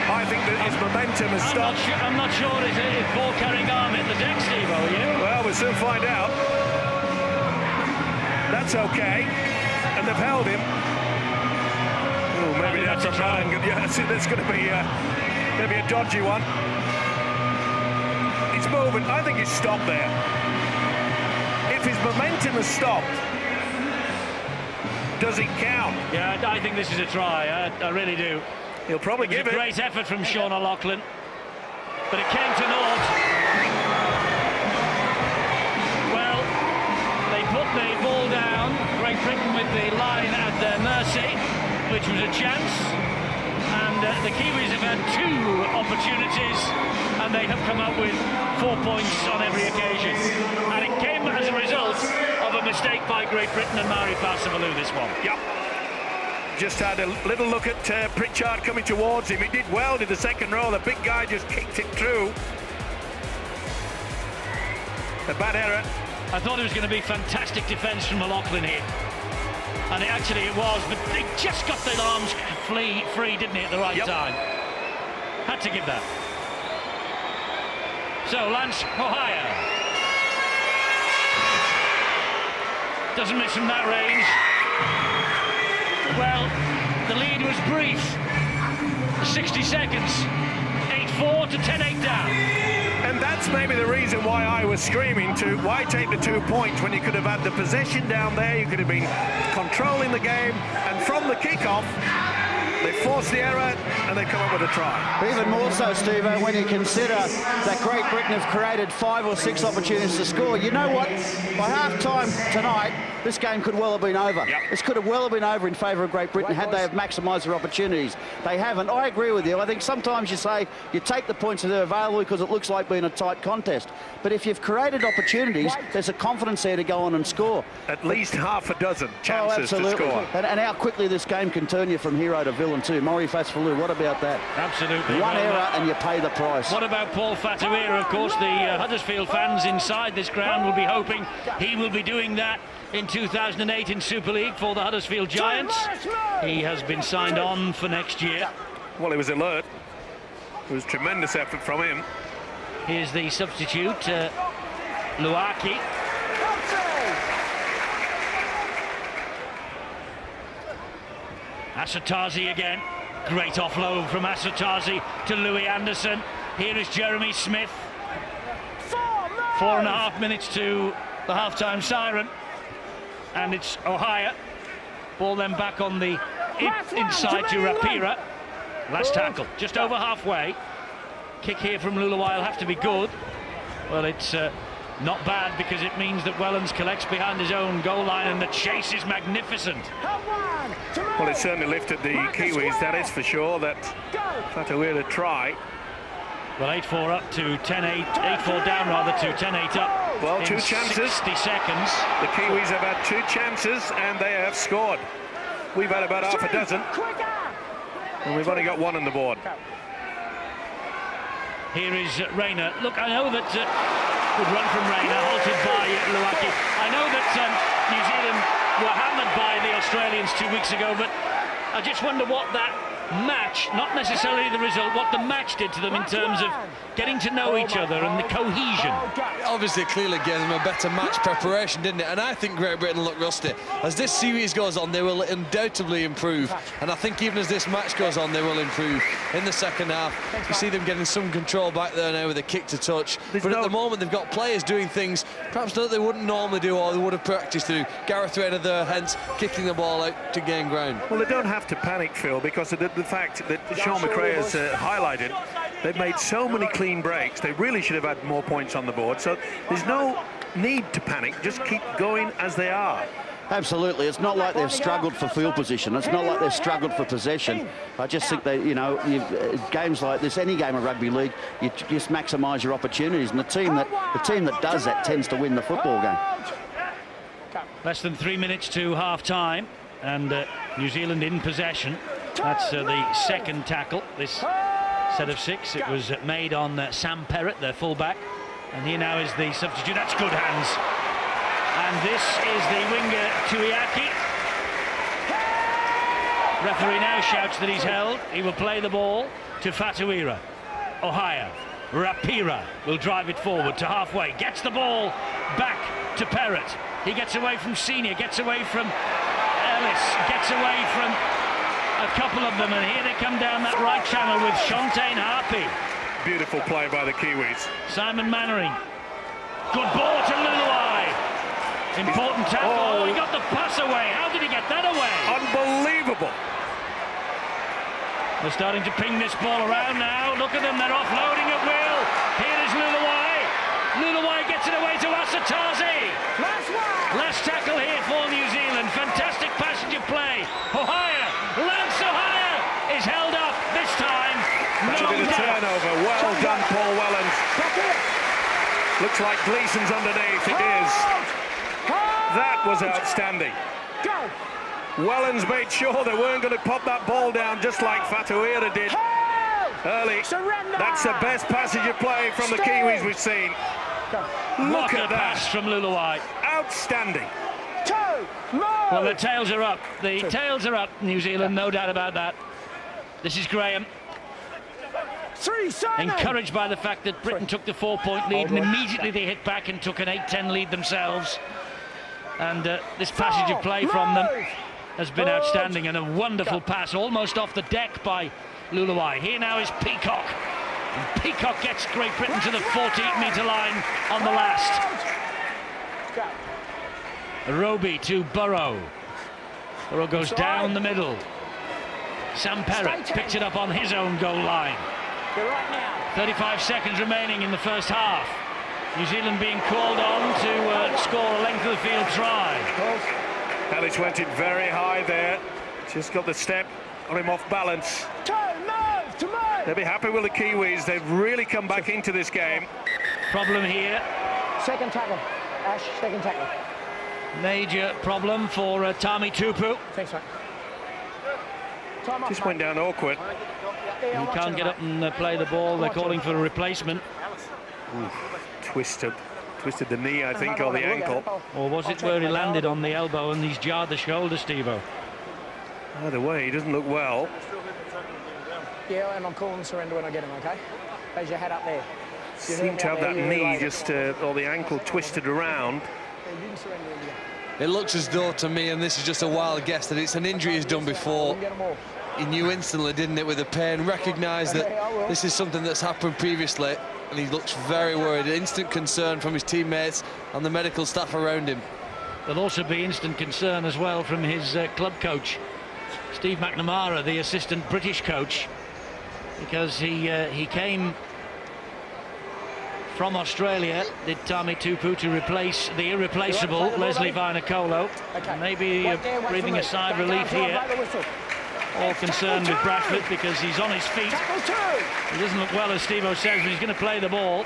I think that his momentum has stopped. I'm not sure if ball carrying arm hit the deck, Steve, are you? Well, we'll soon find out. That's okay. And they've held him. Oh, maybe that's a try. Yeah, that's going to be maybe a dodgy one. He's moving. I think he's stopped there. If his momentum has stopped, does it count? Yeah, I think this is a try. I really do. He'll probably give it. A great effort from Sean O'Loughlin, but it came to naught. Well, they put the ball down. Great Britain with the line at their mercy, which was a chance. And the Kiwis have had 2 opportunities, and they have come up with 4 points on every occasion. And it came as a result of a mistake by Great Britain and Mari Fasivalu, this one. Yep. Just had a little look at Pritchard coming towards him. He did well in the second row. The big guy just kicked it through. A bad error. I thought it was going to be fantastic defence from O'Loughlin here. And actually it was, but they just got their arms free, didn't he, at the right time. Had to give that. So Lance Ohio doesn't miss from that range. Well, the lead was brief. 60 seconds. 8-4 to 10-8 down. And that's maybe the reason why I was screaming why take the 2 points when you could have had the possession down there, you could have been controlling the game, and from the kickoff, they forced the error and they come up with a try. Even more so, Steve, when you consider that Great Britain have created 5 or 6 opportunities to score. You know what? By half-time tonight, this game could well have been over. Yep. This could have well have been over in favour of Great Britain had they have maximised their opportunities. They haven't. I agree with you. I think sometimes you say you take the points that are available because it looks like being a tight contest. But if you've created opportunities, there's a confidence there to go on and score. At least half a dozen chances to score. And how quickly this game can turn you from hero to villain too. Maury Fasfalou, what about that? Absolutely. One error and you pay the price. What about Paul Fatuira? Of course, the Huddersfield fans inside this ground will be hoping he will be doing that in 2008 in Super League for the Huddersfield Giants. He has been signed on for next year. Well, he was alert. It was tremendous effort from him. Here's the substitute, Luaki. Asatazi again. Great offload from Asatazi to Louis Anderson. Here is Jeremy Smith. 4.5 minutes to the half-time siren. And it's Ohio. Ball then back on the inside to Rapira. Last tackle, just over halfway. Kick here from Luluwai will have to be good. Well, it's not bad because it means that Wellens collects behind his own goal line and the chase is magnificent. Well, it certainly lifted the Kiwis, that is for sure. That Fatuira try. Well, 8-4 up to 10-8, 8-4 down rather to 10-8 up. Well, in 2 chances. 60 seconds. The Kiwis have had 2 chances and they have scored. We've had about half a dozen. And we've only got 1 on the board. Here is Rayner. Look, I know that good run from Rayner, halted by Luaki. I know that New Zealand were hammered by the Australians 2 weeks ago, but I just wonder what that match, not necessarily the result, what the match did to them in terms of getting to know each other and the cohesion. Obviously, clearly gave them a better match preparation, didn't it? And I think Great Britain look rusty. As this series goes on, they will undoubtedly improve. And I think even as this match goes on, they will improve in the second half. You see them getting some control back there now with a kick to touch. But at the moment, they've got players doing things perhaps that they wouldn't normally do or they would have practiced to do. Gareth Rayner there, hence kicking the ball out to gain ground. Well, they don't have to panic, Phil, because of the fact that Sean McRae has highlighted. They've made so many clean breaks. They really should have had more points on the board. So there's no need to panic. Just keep going as they are. Absolutely. It's not like they've struggled for field position. It's not like they've struggled for possession. I just think that, you know, games like this, any game of rugby league, you just maximise your opportunities. And the team that does that tends to win the football game. Less than 3 minutes to half-time, and New Zealand in possession. That's the second tackle, this set of 6. It was made on Sam Perrott, their fullback. And here now is the substitute. That's good hands. And this is the winger, Tuiaki. Referee now shouts that he's held. He will play the ball to Fatuira. Ohio. Rapira will drive it forward to halfway. Gets the ball back to Perrott. He gets away from Senior, gets away from Ellis, gets away from a couple of them, and here they come down that right channel with Shontaine Harpy. Beautiful play by the Kiwis. Simon Mannering. Good ball to Luluai. Important tackle. Oh, he got the pass away. How did he get that away? Unbelievable. They're starting to ping this ball around now. Look at them, they're offloading at will. Here is Luluai. Luluai gets it away to Asatazi. Last tackle here for New Zealand. Fantastic passenger play. Ohio, Lance Ohio is held up this time. That'll be the turnover. Well done, Paul Wellens. Looks like Gleeson's underneath. It is. That was outstanding. Wellens made sure they weren't going to pop that ball down just like Fatuira did early. That's the best passenger play from the Kiwis we've seen. Look at that. Pass from Luluai. Outstanding. Well, the tails are up. The tails are up, New Zealand, no doubt about that. This is Graham. Encouraged by the fact that Britain took the 4-point lead and immediately they hit back and took an 8-10 lead themselves. And this passage of play from them has been outstanding, and a wonderful pass almost off the deck by Luluai. Here now is Peacock. And Peacock gets Great Britain to the 40-metre line on the last. Roby to Burrow. Burrow goes down the middle. Sam Perrott picks it up on his own goal line. 35 seconds remaining in the first half. New Zealand being called on to score a length of the field try. Ellis went in very high there. Just got the step on him off balance. They'll be happy with the Kiwis. They've really come back into this game. Problem here. Second tackle. Ash, second tackle. Major problem for Tami Tupu. Thanks, mate. Just went down awkward. He can't get up and play the ball. They're calling for a replacement. Twisted the knee, I think, or the ankle. Or was it where he landed on the elbow and he's jarred the shoulder, Steve-O? Either way, he doesn't look well. Yeah, and I'm calling surrender when I get him, okay? Raise your head up there. Seemed to have that knee just, or the ankle twisted around. You can surrender when you get him. It looks as though to me, and this is just a wild guess, that it's an injury he's done before. Get them all. He knew instantly, didn't it, with the pain, recognised that this is something that's happened previously, and he looks very worried. Instant concern from his teammates and the medical staff around him. There'll also be instant concern as well from his club coach, Steve McNamara, the assistant British coach, because he came from Australia, did Tami Tupu, to replace the irreplaceable Leslie Vainikolo. Maybe breathing a sigh of relief here. All concerned with Bradford because he's on his feet. He doesn't look well, as Steve-O says, but he's going to play the ball.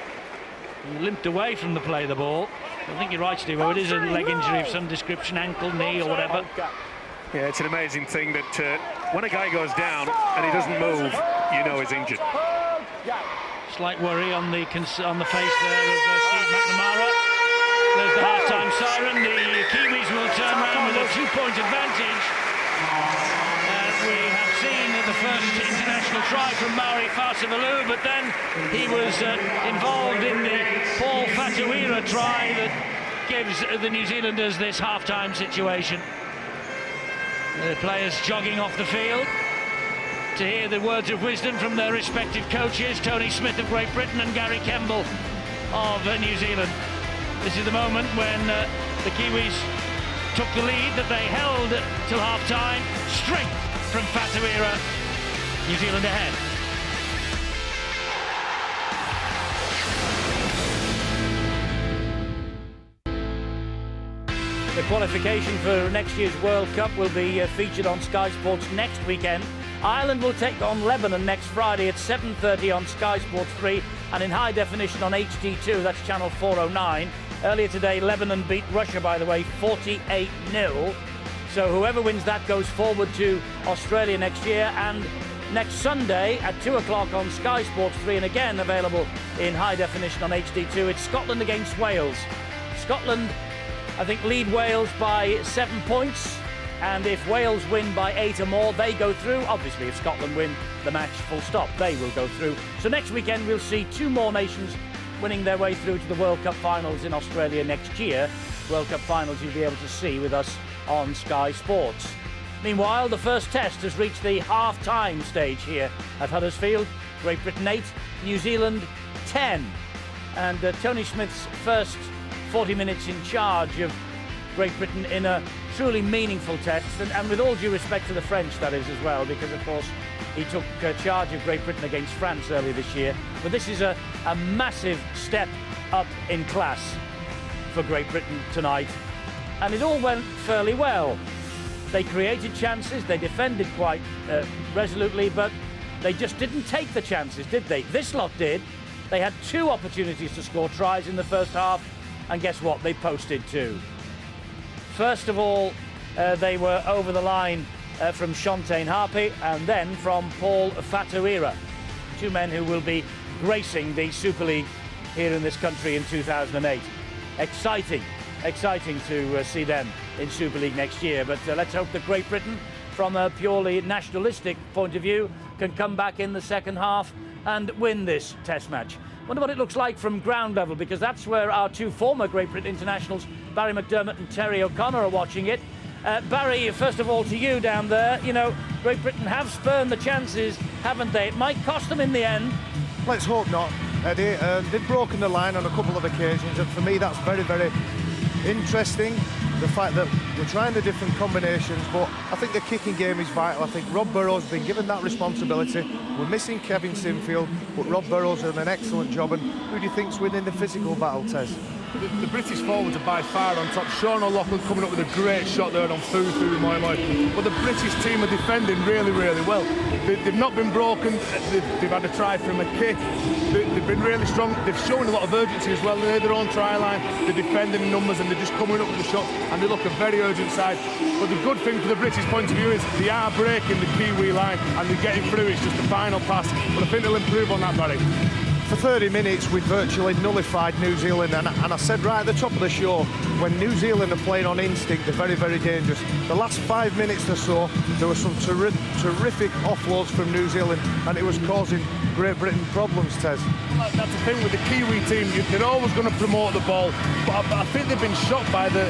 He limped away from the play the ball. I think you're right, Steve-O. It is a leg injury of some description, ankle, knee, or whatever. Yeah, it's an amazing thing that when a guy goes down and he doesn't move, you know he's injured. Slight worry on the face there of Steve McNamara. There's the half-time siren. The Kiwis will turn around with a 2-point advantage. We have seen the first international try from Mauri Fa'asuamaleaui, but then he was involved in the Paul Fatuira try that gives the New Zealanders this half-time situation. The players jogging off the field to hear the words of wisdom from their respective coaches, Tony Smith of Great Britain and Gary Kemble of New Zealand. This is the moment when the Kiwis took the lead that they held till half-time. Strength from Fatuira. New Zealand ahead. The qualification for next year's World Cup will be featured on Sky Sports next weekend. Ireland will take on Lebanon next Friday at 7:30 on Sky Sports 3 and in high definition on HD2, that's channel 409. Earlier today, Lebanon beat Russia, by the way, 48-0. So whoever wins that goes forward to Australia next year. And next Sunday at 2 o'clock on Sky Sports 3 and again available in high definition on HD2, it's Scotland against Wales. Scotland, I think, lead Wales by 7 points. And if Wales win by 8 or more, they go through. Obviously, if Scotland win the match, full stop, they will go through. So next weekend, we'll see 2 more nations winning their way through to the World Cup finals in Australia next year. World Cup finals you'll be able to see with us on Sky Sports. Meanwhile, the first test has reached the half-time stage here at Huddersfield. Great Britain 8, New Zealand 10. And Tony Smith's first 40 minutes in charge of Great Britain in a truly meaningful test. And with all due respect to the French, that is, as well, because, of course, he took charge of Great Britain against France earlier this year. But this is a massive step up in class for Great Britain tonight. And it all went fairly well. They created chances, they defended quite resolutely, but they just didn't take the chances, did they? This lot did. They had 2 opportunities to score tries in the first half, and guess what? They posted 2. First of all, they were over the line from Shontane Harpy, and then from Paul Fatuira. 2 men who will be gracing the Super League here in this country in 2008. Exciting to see them in Super League next year, but let's hope that Great Britain, from a purely nationalistic point of view, can come back in the second half and win this test match. Wonder what it looks like from ground level, because that's where our 2 former Great Britain internationals, Barry McDermott and Terry O'Connor, are watching it. Barry, first of all to you down there, you know, Great Britain have spurned the chances, haven't they? It might cost them in the end. Let's hope not, Eddie. They've broken the line on a couple of occasions, and for me that's very, very interesting, the fact that we're trying the different combinations, but I think the kicking game is vital. I think Rob Burrows has been given that responsibility. We're missing Kevin Sinfield, but Rob Burrows has done an excellent job. And who do you think's winning the physical battle, Tez? the British forwards are by far on top. Sean O'Loughlin coming up with a great shot there on Fufu Moi Moi. But the British team are defending really, really well. They've not been broken. They've had a try from a kick. They've been really strong. They've shown a lot of urgency as well. They're their own try line. They're defending in numbers and they're just coming up with the shots. And they look a very urgent side. But the good thing from the British point of view is they are breaking the Kiwi line and they're getting through. It's just the final pass. But I think they'll improve on that, Barry. For 30 minutes, we virtually nullified New Zealand, and I said right at the top of the show, when New Zealand are playing on instinct, they're very, very dangerous. The last 5 minutes or so, there were some terrific offloads from New Zealand, and it was causing Great Britain problems, Tez. That's the thing with the Kiwi team, they're always going to promote the ball, but I think they've been shocked by the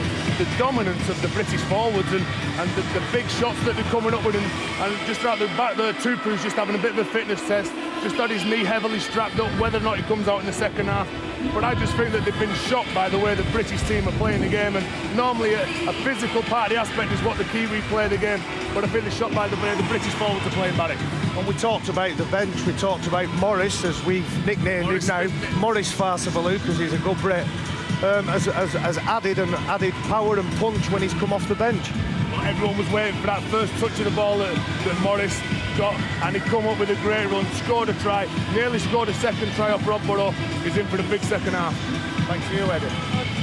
dominance of the British forwards and the big shots that they're coming up with, and just out the back there, Tupu's just having a bit of a fitness test, just had his knee heavily strapped up, whether or not he comes out in the second half. But I just think that they've been shocked by the way the British team are playing the game, and normally a physical part of the aspect is what the Kiwi play the game, but I think they're shocked by the way the British forwards are playing, Barry. And we talked about the bench, we talked about Morris, as we've nicknamed him now, Morris Farcivalou, because he's a good Brit, has added power and punch when he's come off the bench. Everyone was waiting for that first touch of the ball that Morris got, and he come up with a great run, scored a try, nearly scored a second try off Rob Burrow. He's in for the big second half. Thanks to you, Eddie.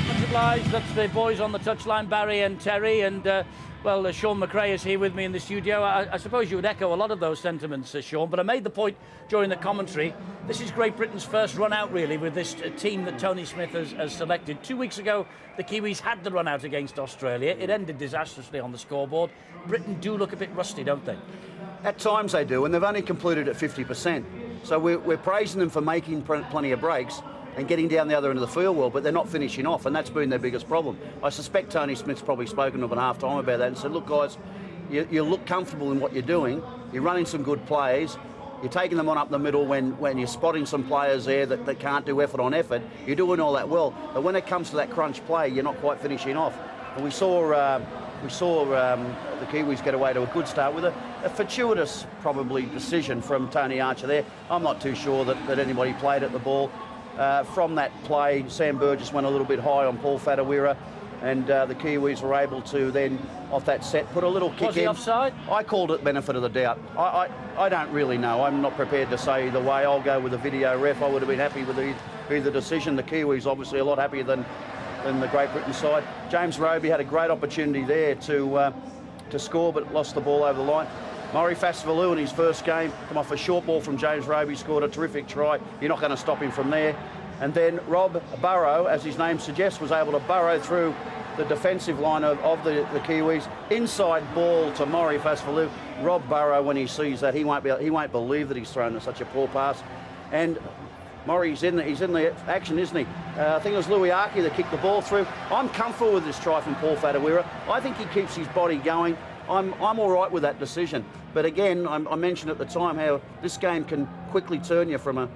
Much obliged. That's the boys on the touchline, Barry and Terry, and Sean McRae is here with me in the studio. I suppose you would echo a lot of those sentiments, Sean, but I made the point during the commentary, this is Great Britain's first run out really with this team that Tony Smith has selected. 2 weeks ago, the Kiwis had the run out against Australia. It ended disastrously on the scoreboard. Britain do look a bit rusty, don't they? At times they do, and they've only completed at 50%. So we're praising them for making plenty of breaks and getting down the other end of the field well, but they're not finishing off, and that's been their biggest problem. I suspect Tony Smith's probably spoken to them at half-time about that and said, look, guys, you look comfortable in what you're doing, you're running some good plays, you're taking them on up the middle when you're spotting some players there that can't do effort on effort, you're doing all that well, but when it comes to that crunch play, you're not quite finishing off. And we saw the Kiwis get away to a good start with a fortuitous, probably, decision from Tony Archer there. I'm not too sure that anybody played at the ball. From that play, Sam Burgess went a little bit high on Paul Whatuira, and the Kiwis were able to then, off that set, put a little kick in. Was he offside? I called it benefit of the doubt. I don't really know. I'm not prepared to say either way. I'll go with the video ref. I would have been happy with either decision. The Kiwis obviously a lot happier than the Great Britain side. James Roby had a great opportunity there to score, but lost the ball over the line. Murray Farcivalou in his first game, come off a short ball from James Roby, scored a terrific try. You're not going to stop him from there. And then Rob Burrow, as his name suggests, was able to burrow through the defensive line of the Kiwis. Inside ball to Murray Farcivalou. Rob Burrow, when he sees that, he won't believe that he's thrown such a poor pass. And Murray's he's in the action, isn't he? I think it was Louis Aki that kicked the ball through. I'm comfortable with this try from Paul Whatuira. I think he keeps his body going. I'm all right with that decision. But again, I mentioned at the time how this game can quickly turn you from a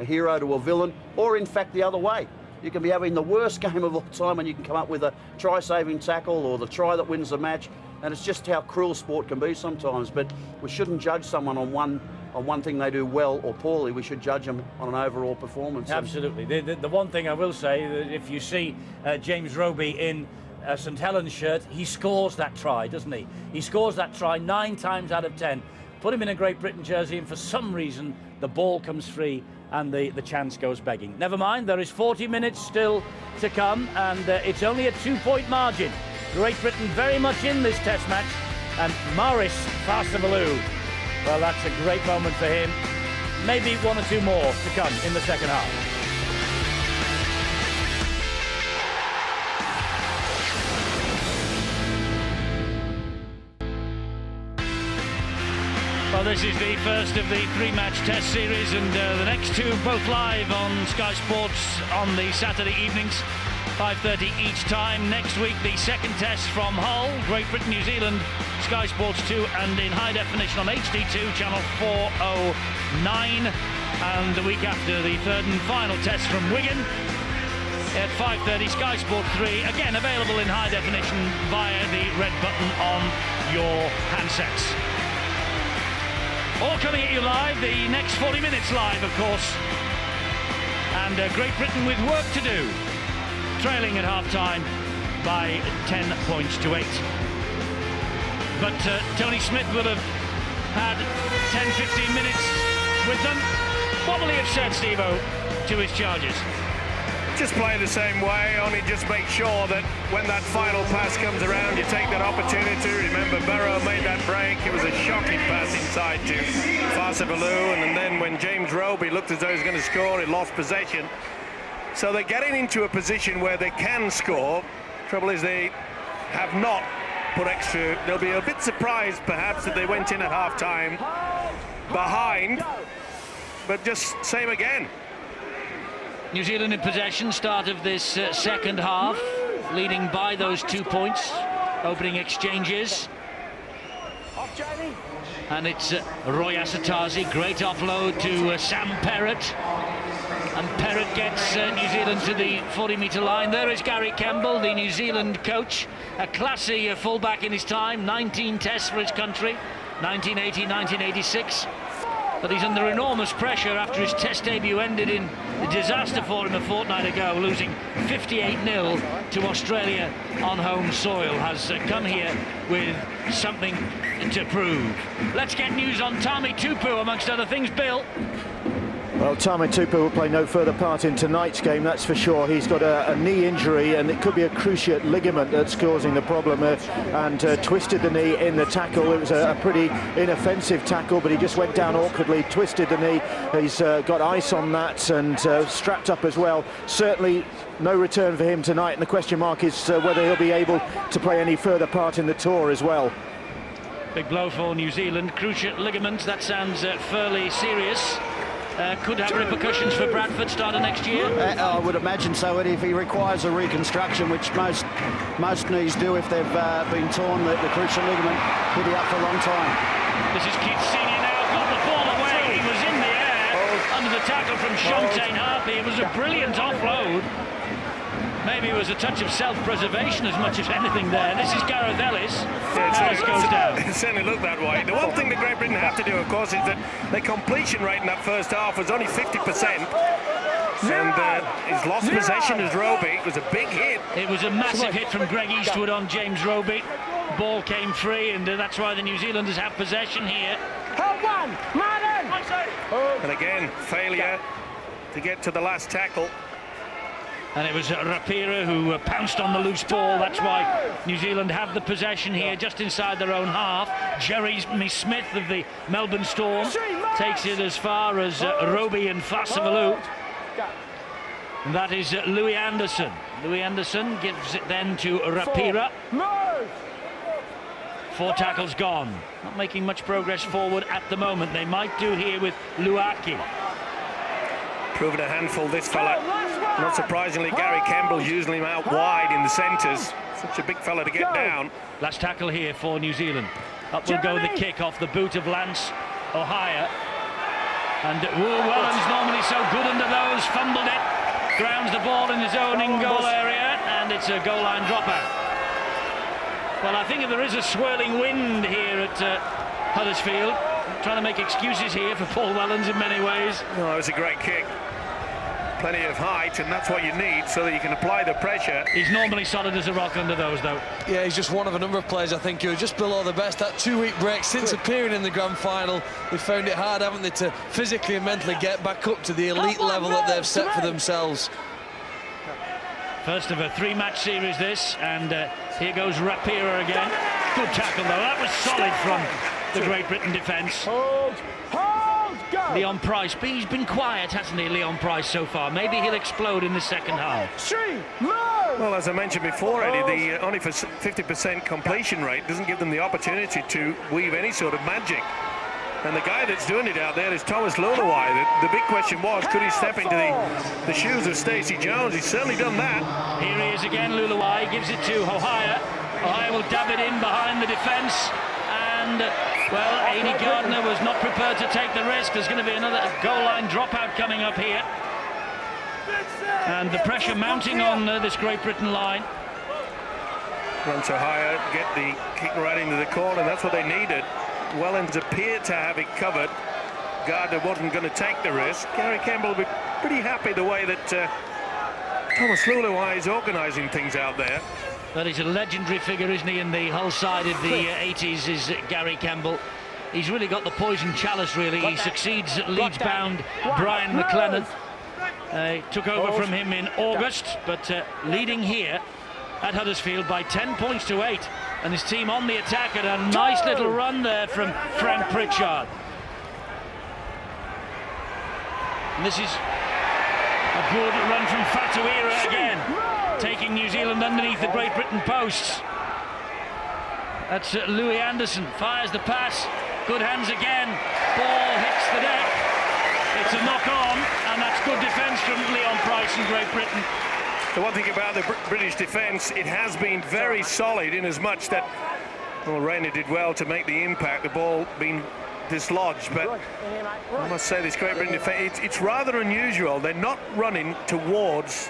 hero to a villain, or in fact the other way. You can be having the worst game of all time and you can come up with a try-saving tackle or the try that wins the match. And it's just how cruel sport can be sometimes. But we shouldn't judge someone on one thing they do well or poorly. We should judge them on an overall performance. Absolutely. The one thing I will say, that if you see James Roby in St Helens shirt, he scores that try, doesn't he? He scores that try 9 times out of 10. Put him in a Great Britain jersey and for some reason the ball comes free and the chance goes begging. Never mind, there is 40 minutes still to come, and it's only a 2-point margin. Great Britain very much in this test match, and Morris Farcivalou, well, that's a great moment for him. Maybe 1 or 2 more to come in the second half. Well, this is the first of the 3-match test series, and the next 2 both live on Sky Sports on the Saturday evenings, 5:30 each time. Next week, the second test from Hull, Great Britain, New Zealand, Sky Sports 2, and in high definition on HD2, channel 409. And the week after, the third and final test from Wigan at 5:30, Sky Sport 3, again available in high definition via the red button on your handsets. All coming at you live, the next 40 minutes live, of course. And Great Britain with work to do. trailing at half-time by 10 points to 8. But Tony Smith will have had 10-15 minutes with them. What will he have said, Steve-O, to his charges? Just play the same way, only just make sure that when that final pass comes around, you take that opportunity. Remember, Barrow made that break. It was a shocking pass inside to Fasavalu, and then when James Roby looked as though he was going to score, he lost possession. So they're getting into a position where they can score. Trouble is they have not put extra. They'll be a bit surprised, perhaps, that they went in at half-time behind, but just same again. New Zealand in possession, start of this second half, leading by those 2 points. Opening exchanges. And it's Roy Asatazi, great offload to Sam Perrott. And Perrott gets New Zealand to the 40-metre line. There is Gary Campbell, the New Zealand coach. A classy fullback in his time, 19 tests for his country, 1980, 1986. But he's under enormous pressure after his test debut ended in a disaster for him a fortnight ago, losing 58-0 to Australia on home soil. Has come here with something to prove. Let's get news on Tami Tupu, amongst other things. Bill? Well, Tami Tupu will play no further part in tonight's game, that's for sure. He's got a knee injury, and it could be a cruciate ligament that's causing the problem, and twisted the knee in the tackle. It was a pretty inoffensive tackle, but he just went down awkwardly, twisted the knee. He's got ice on that and strapped up as well. Certainly no return for him tonight, and the question mark is whether he'll be able to play any further part in the tour as well. Big blow for New Zealand. Cruciate ligament, that sounds fairly serious. Could have repercussions for Bradford starting next year. I would imagine so, Eddie, if he requires a reconstruction, which most knees do if they've been torn, the cruciate ligament. He'll be out for a long time. This is Keith Senior now, got the ball away. He was in the air under the tackle from Shontaine Harpy. It was a brilliant offload. Maybe it was a touch of self-preservation as much as anything there. This is Gareth Ellis. Ellis goes down. It certainly looked that way. The one thing that Great Britain have to do, of course, is that their completion rate in that first half was only 50%. And his lost possession as Roby. It was a big hit. It was a massive hit from Greg Eastwood on James Roby. Ball came free, and that's why the New Zealanders have possession here. And again, failure to get to the last tackle. And it was Rapira who pounced on the loose ball. That's why New Zealand have the possession here, just inside their own half. Jeremy Smith of the Melbourne Storm takes it as far as Roby and Fasavalu. That is Louis Anderson. Louis Anderson gives it then to Rapira. 4 tackles gone. Not making much progress forward at the moment. They might do here with Luaki. Proving a handful, this fella. Not surprisingly, Gary Campbell using him out wide in the centres. Such a big fella to get down. Last tackle here for New Zealand. Up will go the kick off the boot of Lance O'Hire. And Wellens, normally so good under those, fumbled it. Grounds the ball in his own in-goal area, and it's a goal line dropout. Well, I think if there is a swirling wind here at Huddersfield, trying to make excuses here for Paul Wellens in many ways. Oh, it was a great kick. Plenty of height, and that's what you need so that you can apply the pressure. He's normally solid as a rock under those, though. Yeah, he's just one of a number of players, I think, who are just below the best. That 2-week break since appearing in the grand final, they've found it hard, haven't they, to physically and mentally get back up to the elite level that they've set for themselves. First of a 3-match series, this, and here goes Rapira again. Good tackle, though. That was solid from the Great Britain defence. Leon Price, but he's been quiet, hasn't he, Leon Price, so far? Maybe he'll explode in the second half. Well, as I mentioned before, Eddie, the only for 50% completion rate doesn't give them the opportunity to weave any sort of magic. And the guy that's doing it out there is Thomas Lulawai. The big question was, could he step into the shoes of Stacey Jones? He's certainly done that. Here he is again, Lulawai gives it to O'Hire. O'Hire will dab it in behind the defence. And, well, Aidy Gardner was not prepared to take the risk. There's going to be another goal line dropout coming up here. And the pressure mounting on this Great Britain line. Once O'Hire get the kick right into the corner, that's what they needed. Wellens appeared to have it covered. Gardner wasn't going to take the risk. Gary Campbell will be pretty happy the way that Thomas Leuluai is organising things out there. But he's a legendary figure, isn't he, in the Hull side of the 80s, is Gary Campbell. He's really got the poison chalice, really. He succeeds Leeds-bound Brian McLennan. Took over from him in August, but leading here at Huddersfield by 10 points to 8. And his team on the attack, and a nice little run there from Frank Pritchard. And this is a good run from Fatuira again, taking New Zealand underneath the Great Britain posts. That's Louis Anderson, fires the pass, good hands again, ball hits the deck. It's a knock-on, and that's good defence from Leon Price in Great Britain. The one thing about the British defence, it has been very solid in as much that, well, Rayner did well to make the impact, the ball being dislodged, but I must say this Great Britain defence, it's rather unusual. They're not running towards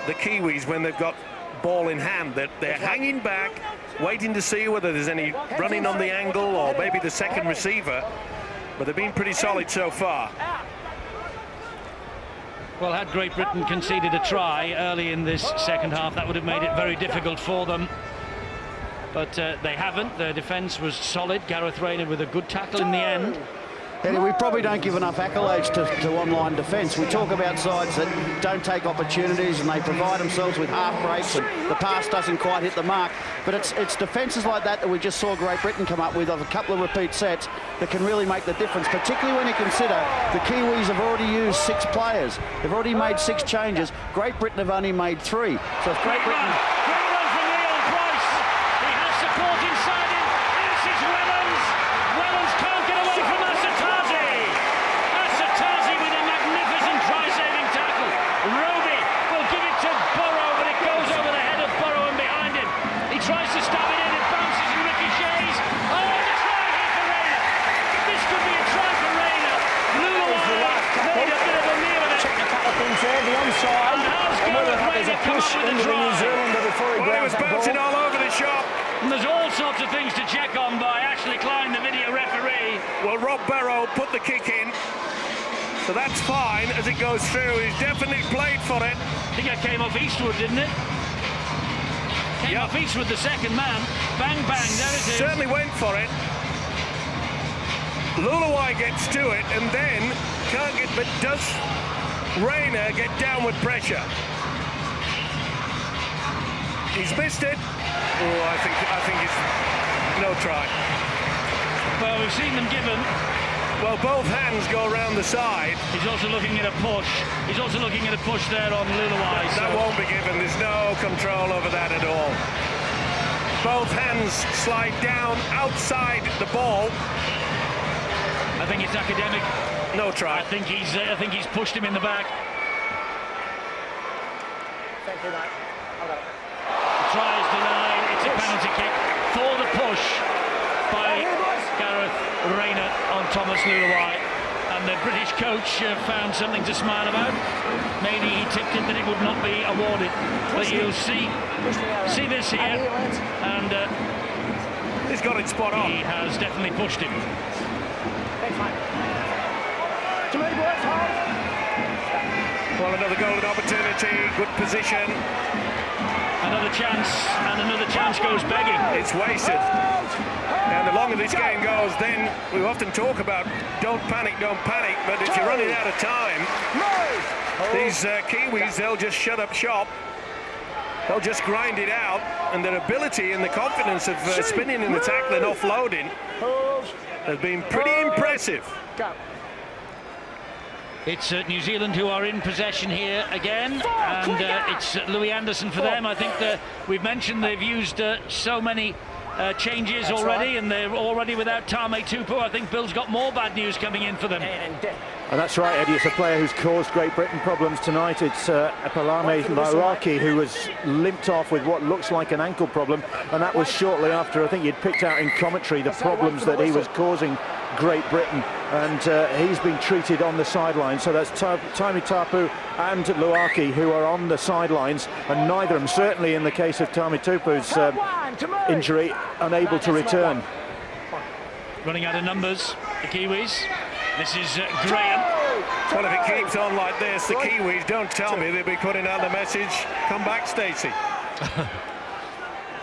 the Kiwis when they've got ball in hand. They're hanging back, waiting to see whether there's any running on the angle or maybe the second receiver, but they've been pretty solid so far. Well, had Great Britain conceded a try early in this second half, that would have made it very difficult for them. But they haven't. Their defence was solid. Gareth Rayner with a good tackle in the end. Eddie, we probably don't give enough accolades to online defence. We talk about sides that don't take opportunities and they provide themselves with half breaks and the pass doesn't quite hit the mark. But it's defences like that we just saw Great Britain come up with of a couple of repeat sets that can really make the difference, particularly when you consider the Kiwis have already used 6 players. They've already made 6 changes. Great Britain have only made 3. So if Great Britain... Great run from Leon Price. He has support inside him. This is Wellens. Wellens can't get away from Asatazi. Asatazi with a magnificent try-saving tackle. Roby will give it to Burrow, but it goes over the head of Burrow and behind him. He tries to stab it in, it bounces and ricochets. Oh, and a try here for Rayner. This could be a try for Rayner. Leuluai made a bit of a meal of it. The onside. And Gareth Rayner come up with a try. Well, he was bouncing all over the shop. And there's all sorts of things to check on by Ashley Klein, the video referee. Well, Rob Barrow put the kick in, so that's fine as it goes through. He's definitely played for it. I think it came off Eastwood, didn't it? Came off Eastwood, the second man. Bang, bang, there it is. Certainly went for it. Leuluai gets to it and then can't get, but does Rayner get downward pressure? He's missed it. Oh, I think it's no try. Well, we've seen them given. Well, both hands go around the side. He's also looking at a push. He's also looking at a push there on Leuluai. That won't be given. There's no control over that at all. Both hands slide down outside the ball. I think it's academic. No try. I think he's pushed him in the back. Thank you, mate. I've got it. The try is denied. It's a penalty kick for the push by Gareth Rayner on Thomas Leuluai. And the British coach found something to smile about. Maybe he tipped it that it would not be awarded. But you'll see this here. And he's got it spot on. He has definitely pushed him. Thanks, mate. To me, boys, hold. Well, another golden opportunity, good position. Another chance goes begging. It's wasted. And the longer this game goes, then we often talk about don't panic, but if you're running out of time, these Kiwis, they'll just shut up shop. They'll just grind it out, and their ability and the confidence of spinning in the tackle and offloading has been pretty impressive. Go. It's New Zealand who are in possession here again, and it's Louis Anderson for them. I think that we've mentioned they've used so many changes already, and they're already without Tame Tupu. I think Bill's got more bad news coming in for them. And that's right, Eddie. It's a player who's caused Great Britain problems tonight. It's Apalame Lauraki, who was limped off with what looks like an ankle problem, and that was shortly after, I think you'd picked out in commentary the problems that he was causing Great Britain, and he's been treated on the sidelines. So that's Tame Tupu and Luaki who are on the sidelines, and neither of them, certainly in the case of Tame Tupu's injury, unable to return. Running out of numbers, the Kiwis. This is Graham. Well, if it keeps on like this, the Kiwis, don't tell me they'll be putting out the message, come back, Stacey.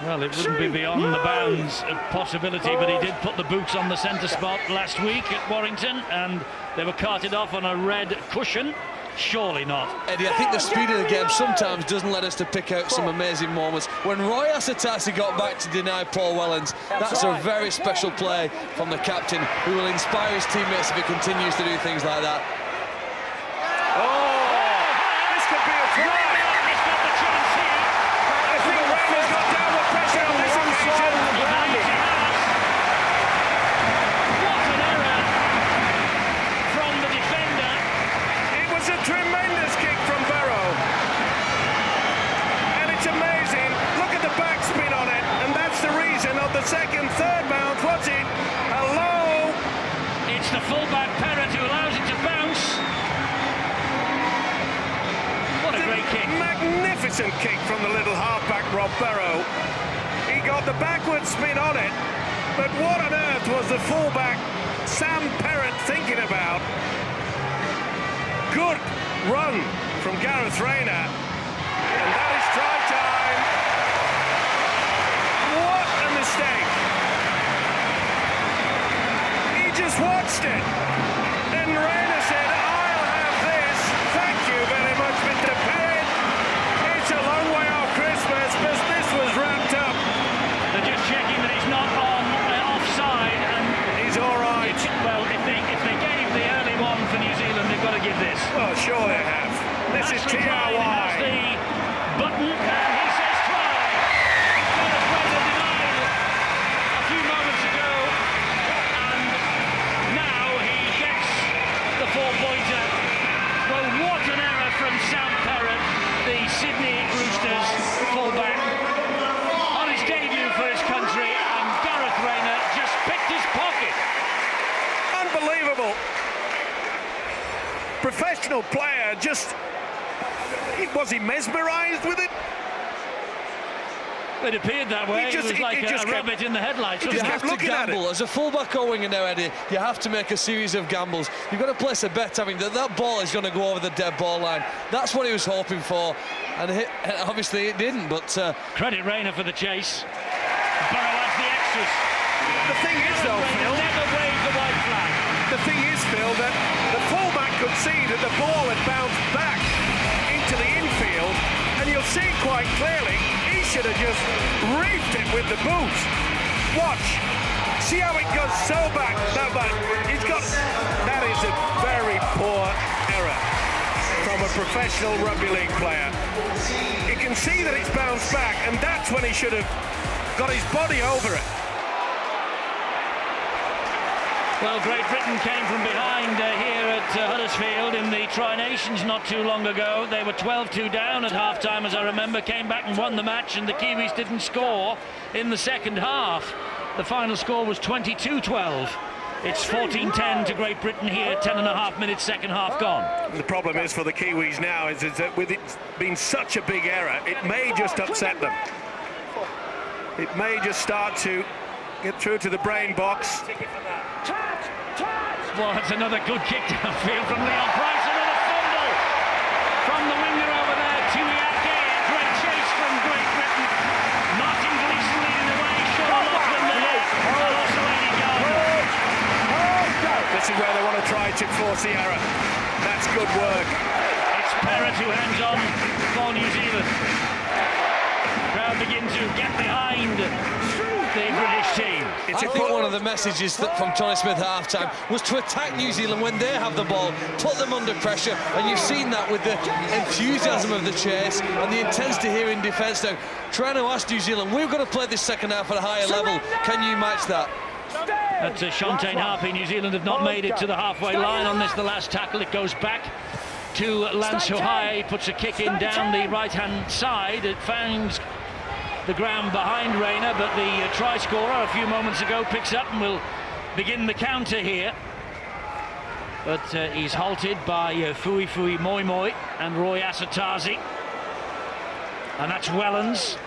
Well, it wouldn't be beyond the bounds of possibility, but he did put the boots on the centre spot last week at Warrington, and they were carted off on a red cushion. Surely not. Eddie, I think the speed of the game sometimes doesn't let us to pick out some amazing moments. When Roy Asotasi got back to deny Paul Wellens, that's a very special play from the captain, who will inspire his teammates if he continues to do things like that. Oh, this could be a try. He's got the chance here. I think Raymond's got downward pressure on this occasion. What an error from the defender. It was a tremendous kick from Barrow. And it's amazing. Look at the backspin on it. And that's the reason of the second, third bounce. What's it? Hello? It's the fullback Perrott who allows it to bounce. What a great kick. Magnificent kick from the little halfback Rob Barrow. He got the backward spin on it. But what on earth was the fullback Sam Perrott thinking about? Good run from Gareth Rayner. And that is try time. What a mistake. He just watched it. And Rayner said, I'll have this. Thank you very much, Mr. Perrott. It's a long way off Christmas, but this was wrapped up. They're just checking that he's not on offside, and He's all right. well, if they gave the early one for New Zealand, they've got to give this. Well, sure they have. This is Ashley Klein has TRY. the button, and he says try. Gareth Rayner denied a few moments ago, and now he gets the 4-pointer. Well, what an error from Sam Perrott, the Sydney Roosters fullback, on his debut for his country, and Gareth Rayner just picked his pocket. Unbelievable. Professional player, just... Was he mesmerised with it? It appeared that way. He just- It was like he a just kept- rabbit in the headlights. he wasn't just it? You have to looking at it. gamble. As a fullback or winger now, Eddie, you have to make a series of gambles. You've got to place a bet having that ball is going to go over the dead ball line. That's what he was hoping for, and obviously it didn't, but... Credit Rayner for the chase. Barrow has the extras. The thing is, though, Rayner Phil... never waved the white flag. The thing is, Phil, that the fullback could see that the ball had bounced back into the infield, and you'll see quite clearly he should have just reefed it with the boot. Watch. See how it goes so back. That is a very poor error from a professional rugby league player. You can see that it's bounced back, and that's when he should have got his body over it. Well, Great Britain came from behind here at Huddersfield in the Tri-Nations not too long ago. They were 12-2 down at half-time, as I remember, came back and won the match, and the Kiwis didn't score in the second half. The final score was 22-12. It's 14-10 to Great Britain here, 10.5 minutes, second half gone. The problem is for the Kiwis now is that with it being such a big error, it may just upset them. It may just start to get through to the brain box. Well, it's another good kick downfield from Leon Price, another fumble from the winger over there, Tuiake. Great chase from Great Britain. Martin Gleeson leading the way, Sean Loughlin there, and also Eddie Gardner. This is where they want to try to force the error. That's good work. It's Perrott who hangs on for New Zealand. Crowd begin to get behind the British team. I think one of the messages from Tony Smith at half-time was to attack New Zealand when they have the ball, put them under pressure, and you've seen that with the enthusiasm of the chase and the intensity here in defence. Now, trying to ask New Zealand, we've got to play this second half at a higher level. Can you match that? That's Shantae Harpy. New Zealand have not made it to the halfway line on this, the last tackle. It goes back to Lance Hohaia. He puts a kick in down the right-hand side. It finds the ground behind Rayner, but the try scorer a few moments ago picks up and will begin the counter here. But he's halted by Fuifui Moimoi and Roy Asotasi. And that's Wellens.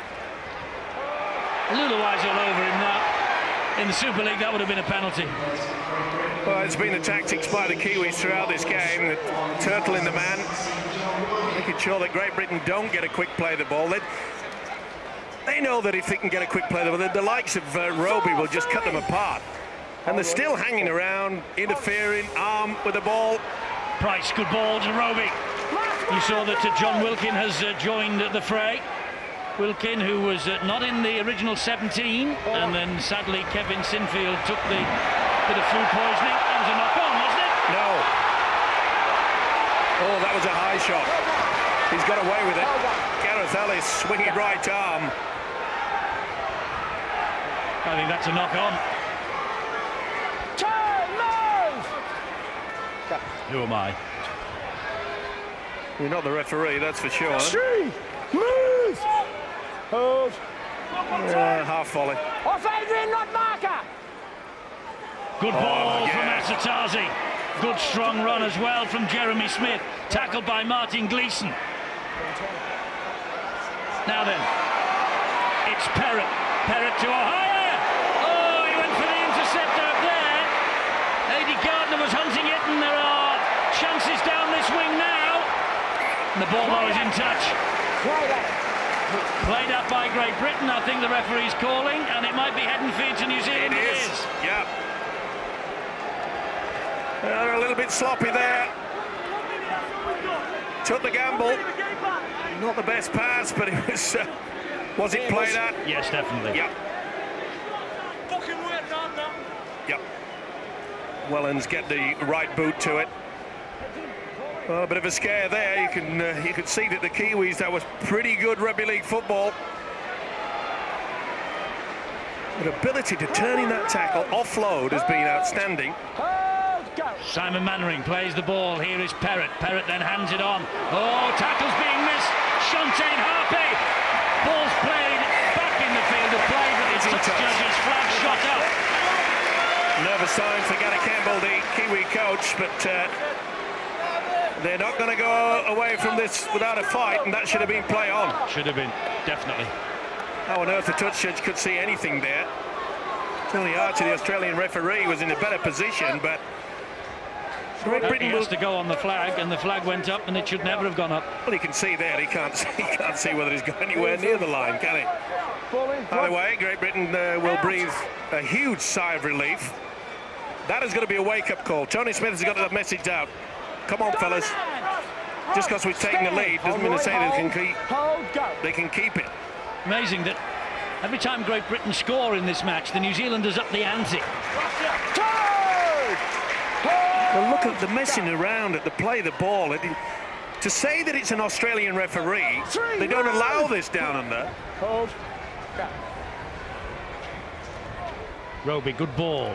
Luluai's all over him now. In the Super League, that would have been a penalty. Well, it's been the tactics by the Kiwis throughout this game. The turtle in the man, making sure that Great Britain don't get a quick play of the ball. They know that if they can get a quick play of the ball, the likes of Roby will just cut them apart. And they're still hanging around, interfering, arm with the ball. Price, good ball to Roby. You saw that John Wilkin has joined the fray. Wilkin, who was not in the original 17, and then sadly Kevin Sinfield took the bit of food poisoning. That was a knock-on, wasn't it? No. Oh, that was a high shot. He's got away with it. Gareth Ellis swinging right arm. I think that's a knock-on. Who am I? You're not the referee, that's for sure. Move! Hold. Half volley. Off Adrian, not marker! Good ball from yeah. Asatazi. Good strong run as well from Jeremy Smith. Tackled by Martin Gleeson. Now then, it's Perrott. Perrott to Ohio. Oh, he went for the intercept out there. Aidy Gardner was hunting it, and there are chances down this wing now. And the ball though is in touch. Played up by Great Britain, I think the referee's calling, and it might be heading feet to New Zealand. It is. Yeah. They're a little bit sloppy there. Took the gamble. Not the best pass, but it was it played at? Yes, definitely. Yeah. Yep. Wellens get the right boot to it. Well, a bit of a scare there. You could see that the Kiwis, that was pretty good rugby league football. But ability to turn in that tackle, offload, has been outstanding. Simon Mannering plays the ball. Here is Perrott. Perrott then hands it on. Oh, tackle's being missed. Shontaine Harpy. Ball's played back in the field of play, but it's touch judges flag shot up. Nervous sign for Gary Campbell, the Kiwi coach, but they're not going to go away from this without a fight, and that should have been play on. Should have been, definitely. How on earth the touch judge could see anything there? Tony Archer, the Australian referee, was in a better position, but Great Britain has to go on the flag, and the flag went up, and it should never have gone up. Well, you can see there, he can't see whether he's gone anywhere near the line, can he? Either way, Great Britain will breathe a huge sigh of relief. That is going to be a wake-up call. Tony Smith has got that message out. Come on, fellas. Just because we've taken the lead doesn't mean to say they can keep it. Amazing that every time Great Britain score in this match, the New Zealanders up the ante. Well, look at the messing around at the play of the ball. To say that it's an Australian referee, they don't allow this down under. Hold. Roby, good ball.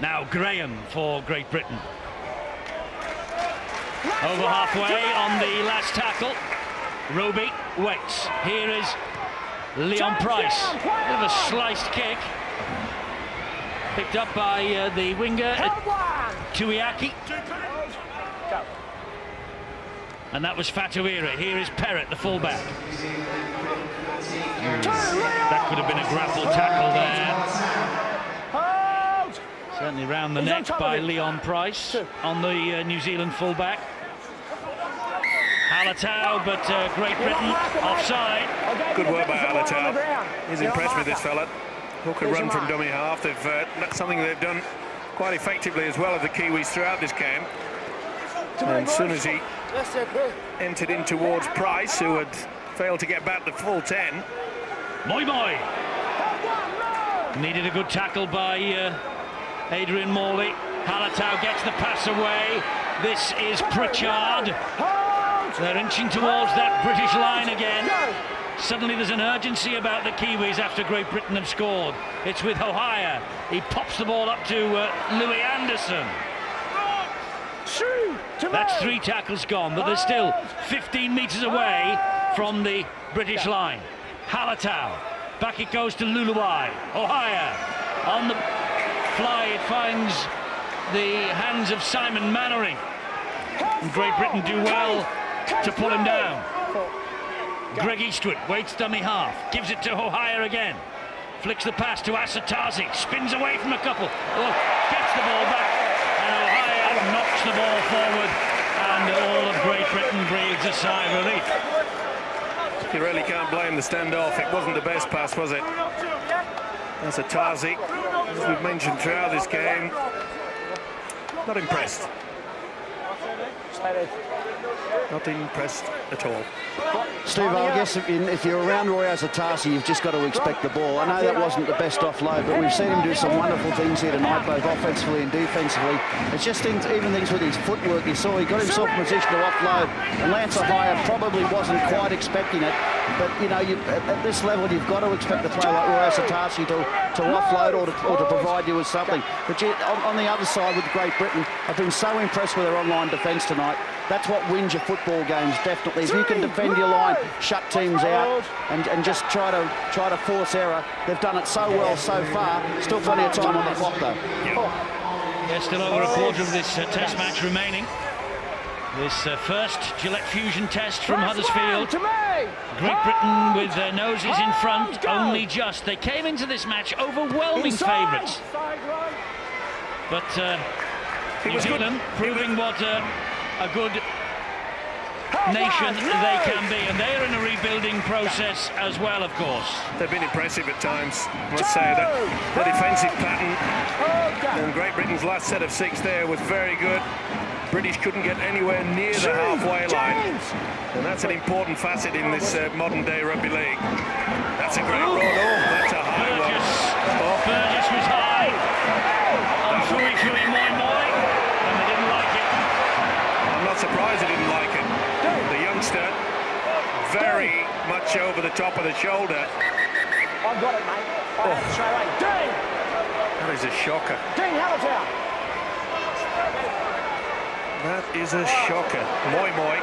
Now Graham for Great Britain. Over halfway on the last tackle. Roby waits. Here is Leon Price. Bit of a sliced kick. Picked up by the winger, Tuiaki. And that was Fatuira. Here is Perrott, the fullback. That could have been a grapple tackle there. Certainly round the neck by Leon Price on the New Zealand fullback. Halatau, but Great Britain offside. Good work by Halatau. He's impressed with this fella. Hooker run from dummy half. That's something they've done quite effectively as well as the Kiwis throughout this game. And as soon as he entered in towards Price, who had failed to get back the full 10. Moi. Needed a good tackle by Adrian Morley. Halatau gets the pass away. This is Pritchard. They're inching towards that British line again. Suddenly there's an urgency about the Kiwis after Great Britain have scored. It's with Ohio. He pops the ball up to Louis Anderson. That's 3 tackles gone, but they're still 15 metres away from the British line. Halatau. Back it goes to Luluai. Ohio. On the fly, it finds the hands of Simon Mannering. And Great Britain do well to pull him down. Greg Eastwood waits dummy half, gives it to Ohio again. Flicks the pass to Asatazi, spins away from a couple. Oh, gets the ball back, and Ohio knocks the ball forward, and all of Great Britain breathes a sigh of relief. You really can't blame the standoff. It wasn't the best pass, was it? Asatazi, as we've mentioned throughout this game, not impressed. Not impressed at all. Steve, I guess if you're around Roy Asatasi, you've just got to expect the ball. I know that wasn't the best offload, but we've seen him do some wonderful things here tonight, both offensively and defensively. It's just even things with his footwork. You saw he got himself in position to offload, and Lance Ohio probably wasn't quite expecting it. But, you know, at this level, you've got to expect a player like Roy Asatasi to offload or to provide you with something. But on the other side with Great Britain, I've been so impressed with their online defence tonight. That's what wins your football games, definitely. If you can defend your line, shut teams out, and just try to force error. They've done it so well so far. Still plenty of time on the clock, though. There's still over a quarter of this test match remaining. This first Gillette Fusion test from Huddersfield. Great Britain with their noses in front, only just. They came into this match overwhelming favourites. But New Zealand proving what a good nation they can be, and they're in a rebuilding process as well, of course. They've been impressive at times, I must say. That the defensive pattern and Great Britain's last set of 6 there was very good. British couldn't get anywhere near the halfway line, and that's an important facet in this modern day rugby league. That's a great run. Oh, that's a high one. Burgess was high on Fui Fui Moi Moi, and they didn't like it. I'm not surprised they didn't like it. The youngster, very much over the top of the shoulder. I've got it, mate. I have to straight away. Dean! That is a shocker. Dean Hallitown! That is a shocker. Moi Moi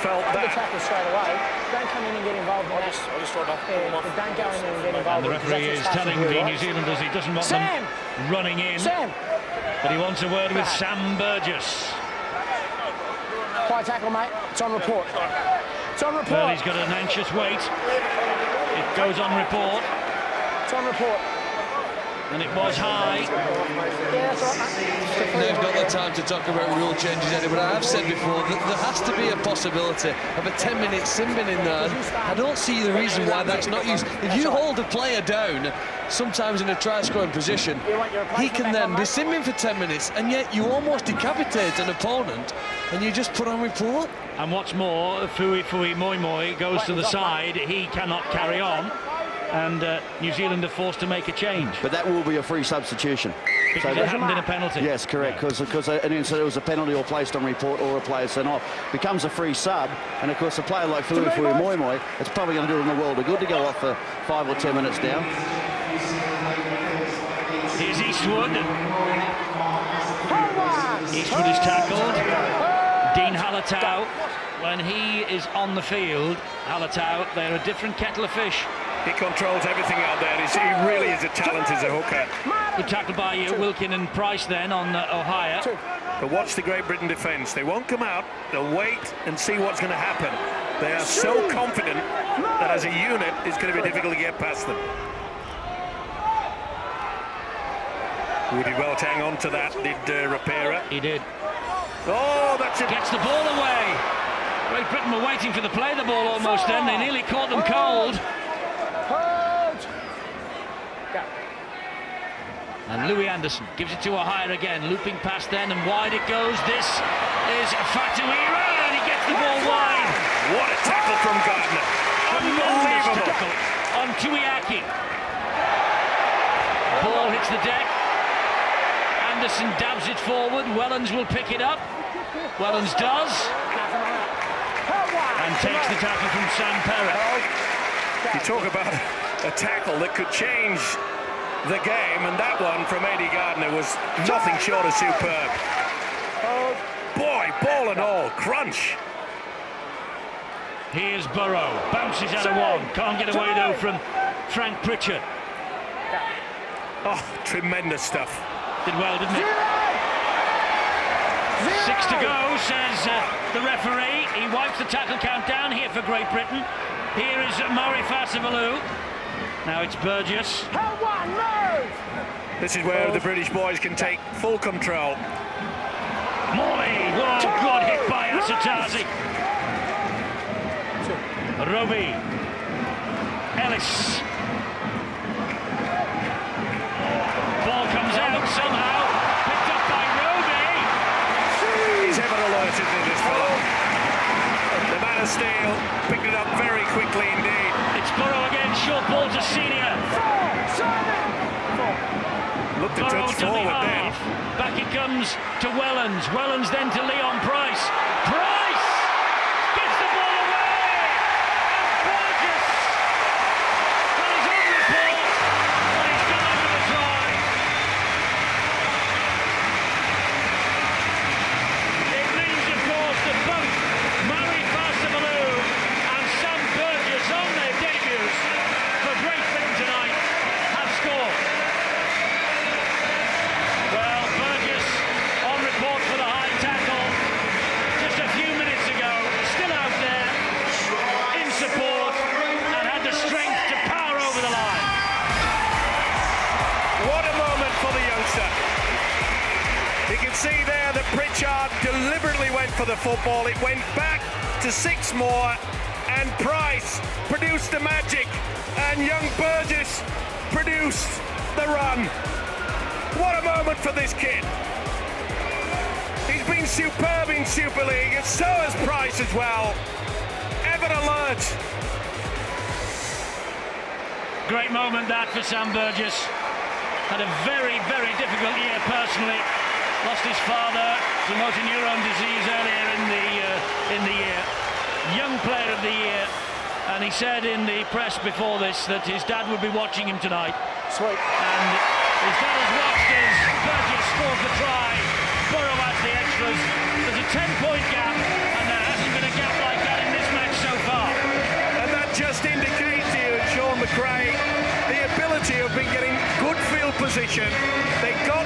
felt that. Tackle straight away. Don't come in and get involved in that. I just thought don't go in and get involved. And the referee is telling the New Zealanders he doesn't want them running in, but he wants a word with Sam Burgess. High tackle, mate. It's on report. It's on report. Well, he's got an anxious wait. It goes on report. It's on report. And it was high. Yeah, that's right, mate. They've got the time to talk about rule changes, Eddie, but I have said before that there has to be a possibility of a 10-minute sin bin in there. I don't see the reason why that's not used. If you hold a player down, sometimes in a try-scoring position, he can then be sin bin for 10 minutes, and yet you almost decapitate an opponent, and you just put on report. And what's more, Fui Fui Moi Moi goes to the side. He cannot carry on. And New Zealand are forced to make a change. But that will be a free substitution. Because it happened in a penalty. Yes, correct, because it was a penalty or placed on report or a player sent off. Becomes a free sub, and of course a player like Fui Fui Moi Moi, it's probably going to do them the world of good to go off for 5 or 10 minutes down. Here's Eastwood. Eastwood is tackled. Dean Hallitow, when he is on the field, Hallitow, they're a different kettle of fish. He controls everything out there. He really is a talent as a hooker. Good tackle by Wilkin and Price then on Ohio. But watch the Great Britain defence. They won't come out. They'll wait and see what's going to happen. They are so confident that as a unit, it's going to be difficult to get past them. Woody Weltang on to that, did Rapera. He did. Oh, that's it. Gets the ball away. Great Britain were waiting for the play the ball almost then. They nearly caught them cold. And Louis Anderson gives it to Ohio again, looping past then, and wide it goes. This is Fatuira, and he gets the ball wide. What a tackle from Gardner. Unbelievable. Tackle on Tuiaki. Ball hits the deck. Anderson dabs it forward. Wellens will pick it up. Wellens does. And takes the tackle from Sam Perrott. You talk about a tackle that could change the game, and that one from Eddie Gardner was nothing short of superb. Boy, ball and all, crunch. Here's Burrow, bounces out of one, can't get away though from Frank Pritchard. Oh, tremendous stuff. Did well, didn't it? 6 to go, says the referee. He wipes the tackle count down here for Great Britain. Here is Murray Fasivalu. Now it's Burgess. This is where the British boys can take full control. Morley, oh, good hit by Asatazi. Roby. Ellis. Ball comes out somehow. Picked up by Roby. He's ever alerted to this fellow. The man of steel picked it up very quickly indeed. It's Burrow again, short ball to Senior. Looked to Burrow touch to the forward then. half. Back it comes to Wellens. Wellens then to Leon Price. Price gets the ball away. And Burgess, on his own report, and he's gone over the try. It means, of course, that both Murray Fastabaloo and Sam Burgess on their debuts for Great Britain tonight have scored. Well, Burgess on report for the high tackle just a few minutes ago, still out there in support and had the strength to power over the line. What a moment for the youngster. You can see there that Pritchard deliberately went for the football. It went back to six more, and Price produced the magic, and young Burgess produced the run. What a moment for this kid. He's been superb in Super League, and so has Price as well. Ever alert. Great moment that for Sam Burgess. Had a very, very difficult year personally. Lost his father to motor neuron disease earlier in the year. Young player of the year, and he said in the press before this that his dad would be watching him tonight. Sweet. And his dad has watched as Burgess scores the try. Burrow adds the extras. There's a 10-point gap, and there hasn't been a gap like that in this match so far. And that just indicates to you, Sean McRae, the ability of being getting good field position. They got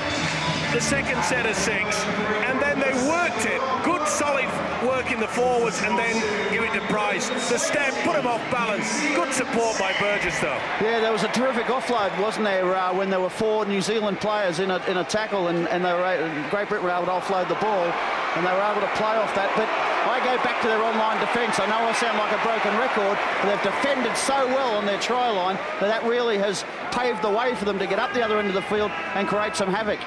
the second set of six, and then they worked it. Good, solid work in the forwards, and then give it to Price. The step, put him off balance. Good support by Burgess, though. Yeah, there was a terrific offload, wasn't there, when there were four New Zealand players in a tackle, and they were, Great Britain were able to offload the ball, and they were able to play off that. But I go back to their online defence. I know I sound like a broken record, but they've defended so well on their try line that really has paved the way for them to get up the other end of the field and create some havoc.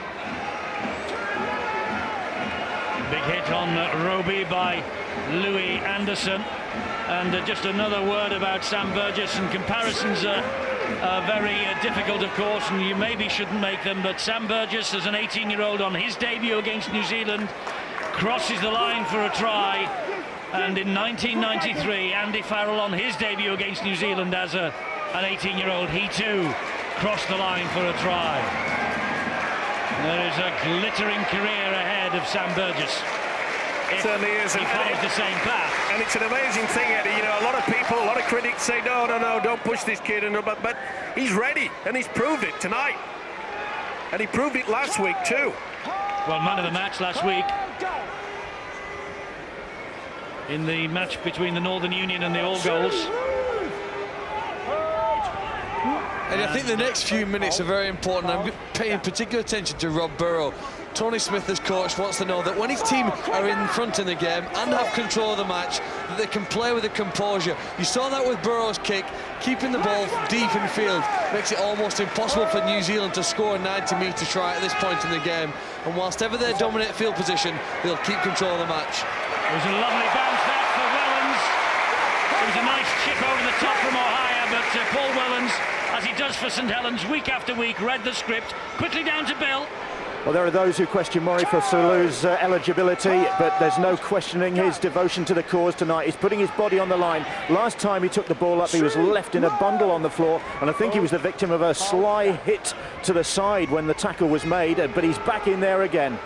Big hit on Roby by Louis Anderson. And just another word about Sam Burgess, and comparisons are very difficult, of course, and you maybe shouldn't make them, but Sam Burgess, as an 18-year-old on his debut against New Zealand, crosses the line for a try. And in 1993, Andy Farrell on his debut against New Zealand as an 18-year-old, he too crossed the line for a try. There is a glittering career ahead of Sam Burgess. It certainly is. He follows the same path. And it's an amazing thing, Eddie. You know, a lot of people, a lot of critics say, no, don't push this kid. But he's ready, and he's proved it tonight. And he proved it last week too. Well, man of the match last week in the match between the Northern Union and the All Goals. And I think the next few minutes are very important. I'm paying particular attention to Rob Burrow. Tony Smith, as coach, wants to know that when his team are in front in the game and have control of the match, that they can play with a composure. You saw that with Burrow's kick, keeping the ball deep in field. Makes it almost impossible for New Zealand to score a 90-metre try at this point in the game. And whilst ever they dominate field position, they'll keep control of the match. It was a lovely bounce back for Wellens. It was a nice chip over the top from Ohio, but Paul Wellens, as he does for St Helens week after week, read the script. Quickly down to Bill. Well, there are those who question Murray Fastabaloo's eligibility, but there's no questioning his devotion to the cause tonight. He's putting his body on the line. Last time he took the ball up, he was left in a bundle on the floor, and I think he was the victim of a sly hit to the side when the tackle was made, but he's back in there again.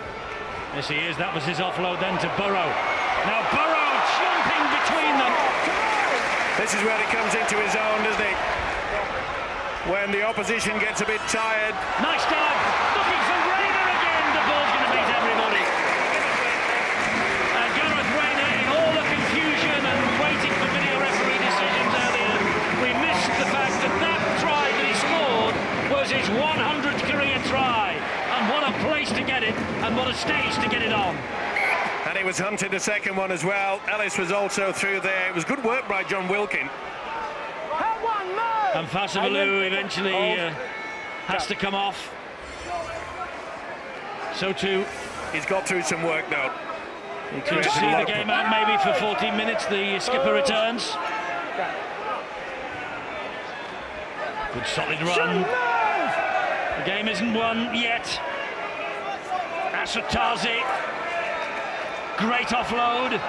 Yes, he is. That was his offload then to Burrow. Now Burrow jumping between them. This is where he comes into his own, doesn't he? When the opposition gets a bit tired. Nice dive. Looking for Rayner again. The ball's going to beat everybody. And Gareth Rayner, in all the confusion and waiting for video referee decisions earlier, we missed the fact that that try it, and what a stage to get it on. And he was hunting the second one as well. Ellis was also through there. It was good work by John Wilkin. And Fasivalou eventually has to come off. So too. He's got through some work now. To see the game out maybe for 14 minutes. The skipper returns. Good solid run. The game isn't won yet. Asutazi. Great offload.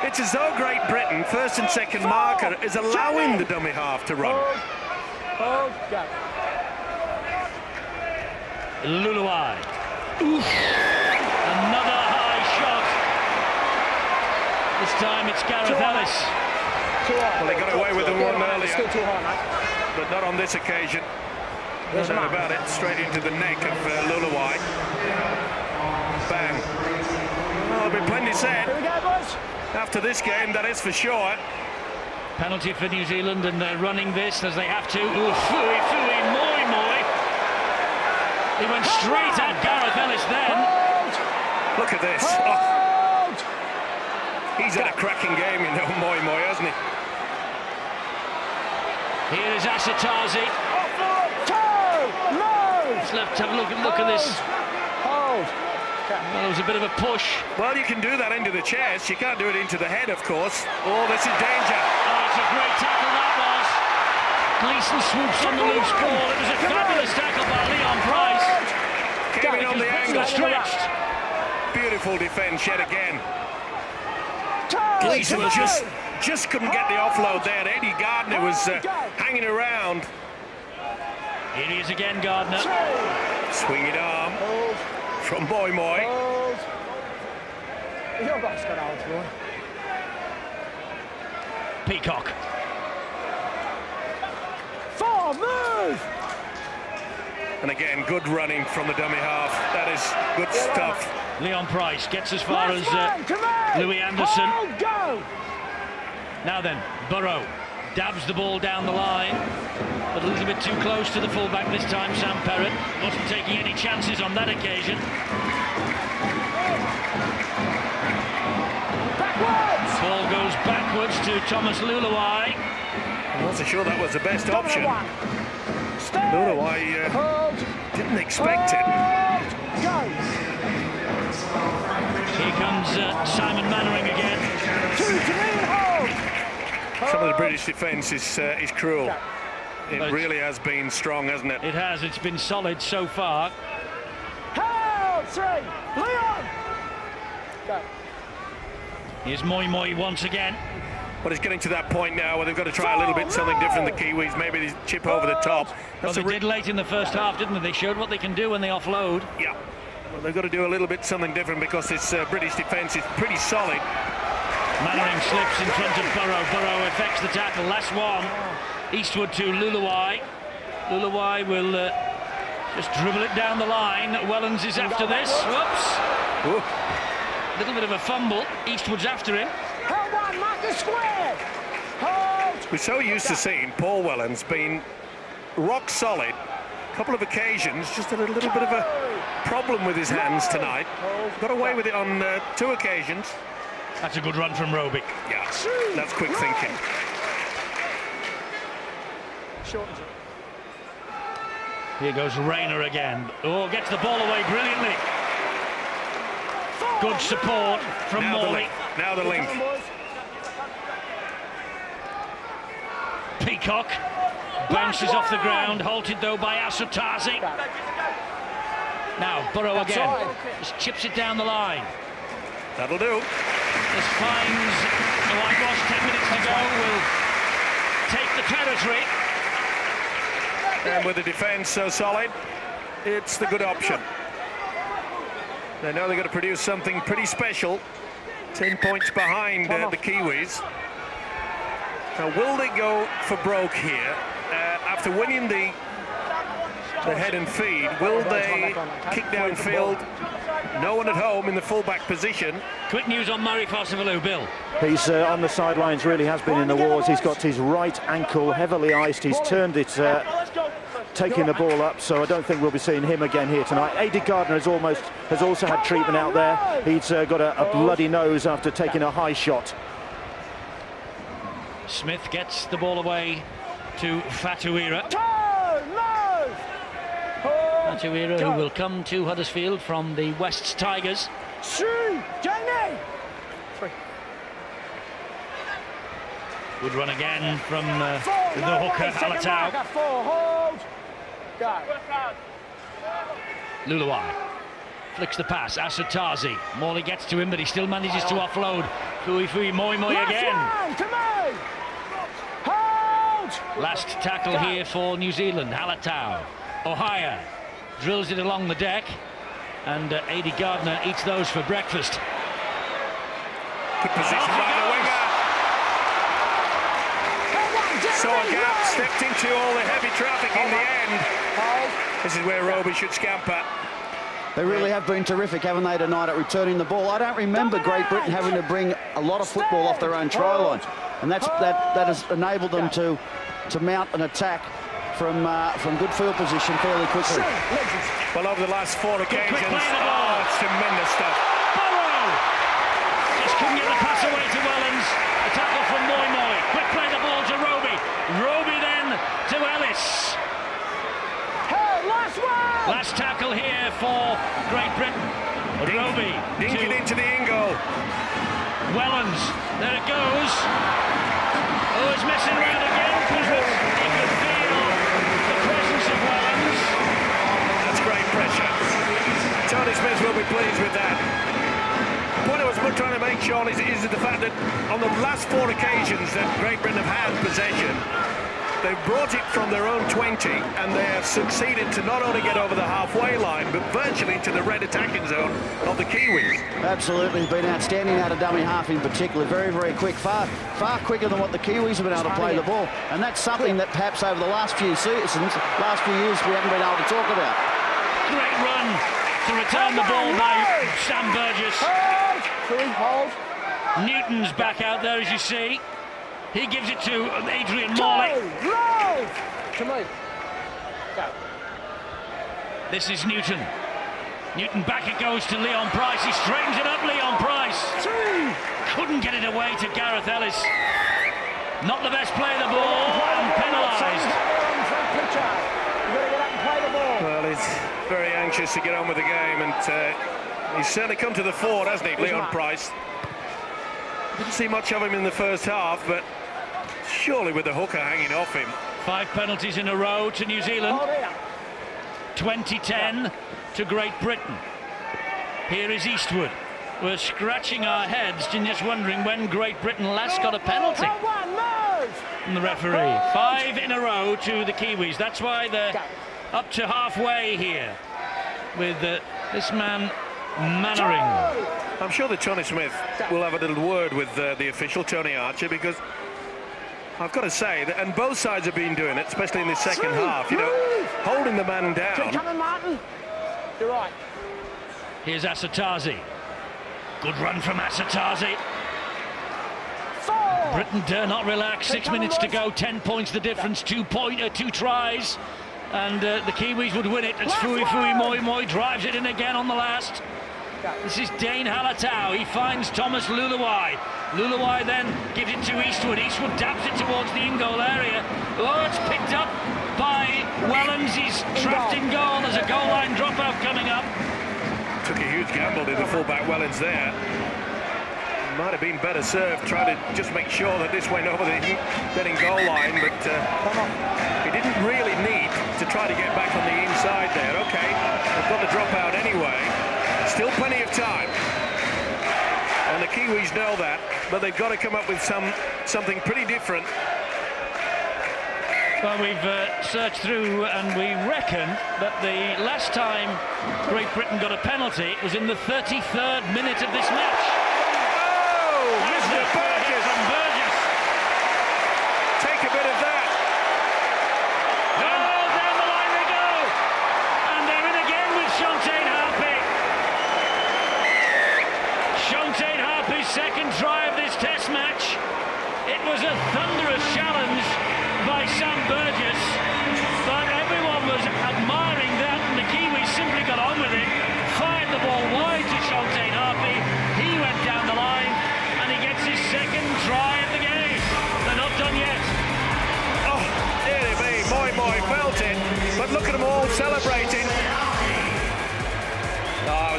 It's as though Great Britain, first and second marker, is allowing the dummy half to run. Luluai. Oof. Another high shot. This time it's Gareth Ellis. Well, he got away with the one earlier, Still too high, mate. but not on this occasion. No doubt about it, straight into the neck of Luluai. Bang. Well, there'll be plenty said. Here we go, boys. After this game, that is for sure. Penalty for New Zealand, and they're running this as they have to. Ooh, fooey, fooey, moi, moi. He went straight at Gareth Ellis then. Look at this. Oh. He's had a cracking game, you know, moi, moi, hasn't he? Here is Asatazi. Let's have a look at this. Hold. Well, there was a bit of a push. Well, you can do that into the chest. You can't do it into the head, of course. Oh, this is danger. Oh, it's a great tackle that was. Gleeson swoops on the loose ball. It was a fabulous tackle by Leon Price. Came in on the angle. Stretched. Beautiful defence yet again. Gleeson just couldn't get the offload there. Eddie Gardner was hanging around. Here he is again, Gardner. Swinging arm from Moi Moi. Your box got out, boy. Peacock. Move! And again, good running from the dummy half. That is good stuff. Leon Price gets as far as Louis Anderson. Go! Now then, Burrow dabs the ball down the line, but a little bit too close to the fullback this time. Sam Perrott wasn't taking any chances on that occasion. Backwards! Ball goes backwards to Thomas Luluai. I'm not so sure that was the best option. Luluai didn't expect it. Here comes Simon Mannering again. Some of the British defence is cruel. It really has been strong, hasn't it? It has. It's been solid so far. Hold! 3! Leon! Go. Here's Moi Moi once again. But it's getting to that point now where they've got to try a little bit something different, the Kiwis. Maybe they chip over the top. Well, they did late in the first half, didn't they? They showed what they can do when they offload. Yeah. Well, they've got to do a little bit something different because this British defence is pretty solid. Mannering slips in front of Burrow. Burrow effects the tackle. Last one. Eastwood to Luluai. Luluai will just dribble it down the line. Wellens is after this. Whoops. A little bit of a fumble. Eastwood's after him. Hold on, mark the square! Hold! We're so used to seeing Paul Wellens being rock solid. A couple of occasions, just had a little bit of a problem with his hands tonight. Got away with it on 2 occasions. That's a good run from Roby. Yeah, that's quick thinking. Here goes Rayner again. Oh, gets the ball away brilliantly. Good support from Morley. Now the link. Peacock bounces off the ground, halted though by Asutazi. Now Burrow again. Just chips it down the line. That'll do. This finds the whitewash. 10 minutes to go. Will take the territory. And with the defence so solid, it's the good option. They know they've got to produce something pretty special. 10 points behind the Kiwis. Now, will they go for broke here? After winning the head and feed, will they kick downfield? No one at home in the fullback position. Quick news on Murray Fasivalou, Bill. He's on the sidelines, really has been in the wars. He's got his right ankle heavily iced. He's turned it taking the ball up, so I don't think we'll be seeing him again here tonight. Aidy Gardner has also had treatment out there. He's got a bloody nose after taking a high shot. Smith gets the ball away to Fatuira. Fatuira, who will come to Huddersfield from the Wests Tigers. Good run again from the hooker, Halatau. Luluai flicks the pass, Asatazi. Morley gets to him, but he still manages to offload. Fui Moi again. Last tackle here for New Zealand, Halatau. Ohaya drills it along the deck, and Aidy Gardner eats those for breakfast. Good position by the winger. Saw a gap, stepped into all the heavy traffic in the end. This is where Roby should scamper. They really have been terrific, haven't they, tonight at returning the ball. I don't remember Great Britain having to bring a lot of football off their own try line, and that has enabled them to mount an attack from good field position fairly quickly. Well, over the last 4 occasions, it's tremendous stuff. Burrow just couldn't get the pass away to Wellens. A tackle from Moi. Quick play the ball to Roby. Roby then to Ellis. Last tackle here for Great Britain. Roby Dink it into the in-goal. Wellens. There it goes. Oh, it's messing around again. You can feel the presence of Wellens. That's great pressure. Tony Smith will be pleased with that. The point I was trying to make, Sean, is the fact that on the last 4 occasions that Great Britain have had possession, they've brought it from their own 20, and they have succeeded to not only get over the halfway line, but virtually into the red attacking zone of the Kiwis. Absolutely, been outstanding out of dummy half in particular. Very, very quick, far quicker than what the Kiwis have been able to play the ball. And that's something that perhaps over the last few seasons, last few years, we haven't been able to talk about. Great run to return the ball by Sam Burgess. Newton's back out there, as you see. He gives it to Adrian Morley. To me. Go. This is Newton. Newton back it goes to Leon Price. He straightens it up, Leon Price. Couldn't get it away to Gareth Ellis. Not the best play of the ball, and penalised. Well, he's very anxious to get on with the game, and he's certainly come to the fore, hasn't he, Leon Price? Didn't see much of him in the first half, but surely with the hooker hanging off him. 5 penalties in a row to New Zealand. 2010 to Great Britain. Here is Eastwood. We're scratching our heads and just wondering when Great Britain last got a penalty from the referee. 5 in a row to the Kiwis. That's why they're up to halfway here with this man Mannering. I'm sure that Tony Smith will have a little word with the official, Tony Archer, because I've got to say that, and both sides have been doing it, especially in the second half, you know, holding the man down. Come on, Martin. You're right. Here's Asatazi. Good run from Asatazi. Britain dare not relax. 6 minutes to go, 10 points the difference, 2 tries, and the Kiwis would win it. It's Fui Moi drives it in again on the last. This is Dane Halatau. He finds Thomas Luluai. Luluai then gives it to Eastwood. Eastwood dabs it towards the in-goal area. Oh, it's picked up by Wellens. He's trapped in goal. There's a goal line dropout coming up. Took a huge gamble to the fullback Wellens there. Might have been better served, trying to just make sure that this went over the betting goal line, but he didn't really need to try to get back on the inside there. Okay, they've got the dropout anyway. Still plenty of time, and the Kiwis know that, but they've got to come up with something pretty different. Well, we've searched through, and we reckon that the last time Great Britain got a penalty, it was in the 33rd minute of this match. Oh, Mr. Burgess! From Burgess. Take a bit of that. Oh, down the line they go, and they're in again with Shontaine Harpy. Shontaine Harpy's second try of this Test match. It was a thunderous challenge by Sam Burgess, but everyone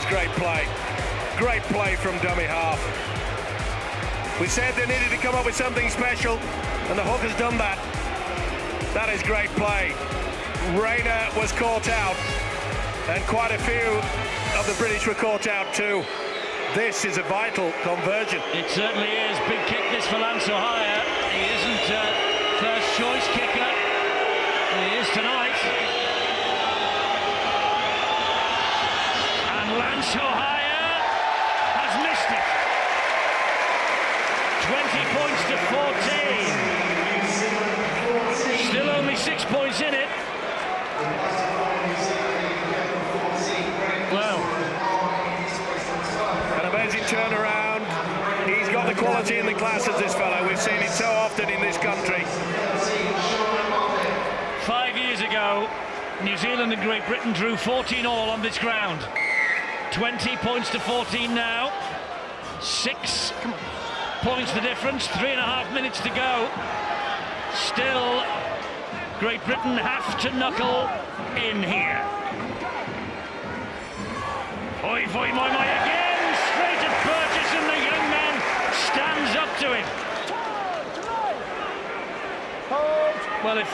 was great play. Great play from dummy half. We said they needed to come up with something special, and the hook has done that. That is great play. Rayner was caught out, and quite a few of the British were caught out too. This is a vital conversion. It certainly is. Big kick this for Lance O'Hire. He isn't first choice kicker. He is tonight. And Lance O'Hire has missed it. 20 points to 14. Still only 6 points in it. Well, an amazing turnaround. He's got the quality and the class of this fellow. We've seen it so often in this country. 5 years ago, New Zealand and Great Britain drew 14 all on this ground. 20 points to 14 now. 6 points the difference. 3.5 minutes to go. Still, Great Britain have to knuckle in here. Oi, voi, moi, moi again. Straight at Burgess, and the young man stands up to him. Well, if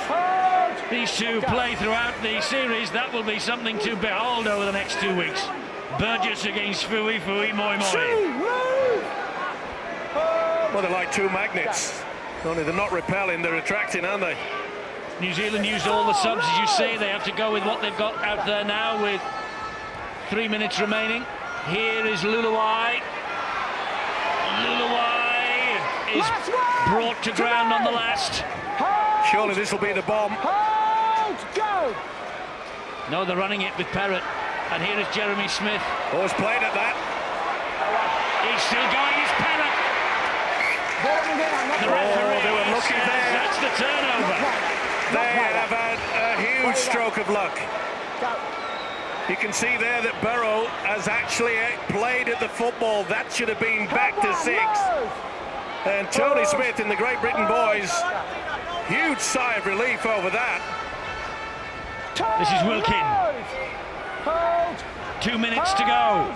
these two play throughout the series, that will be something to behold over the next 2 weeks. Burgess against Fui, Fui, moi, moi. Well, they're like two magnets. Only they're not repelling, they're attracting, aren't they? New Zealand used all the subs, as you say. They have to go with what they've got out there now with 3 minutes remaining. Here is Luluai. Luluai is brought to ground on the last. Surely this will be the bomb. No, they're running it with Perrott. And here is Jeremy Smith. Always played at that. He's still going, it's Perrott. The referee they were lucky says there. that's the turnover. They have had a huge stroke of luck. You can see there that Burrow has actually played at the football. That should have been back to 6. And Tony Smith and the Great Britain boys, huge sigh of relief over that. This is Wilkin. 2 minutes to go.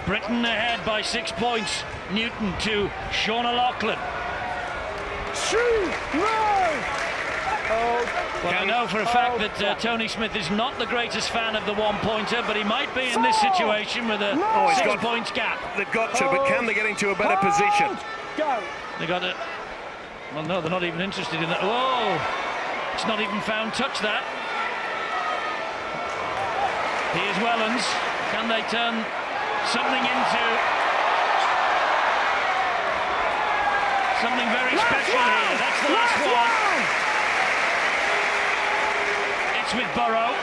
Britain ahead by 6 points. Newton to Sean O'Loughlin. Well, I know for a fact that Tony Smith is not the greatest fan of the one-pointer, but he might be in this situation with a 6 points gap. They've got to, but can they get into a better position? They got it. Well, no, they're not even interested in that. Whoa! It's not even found touch, that. Here's Wellens. Can they turn something into something very special here? That's the last one. It's with Burrow.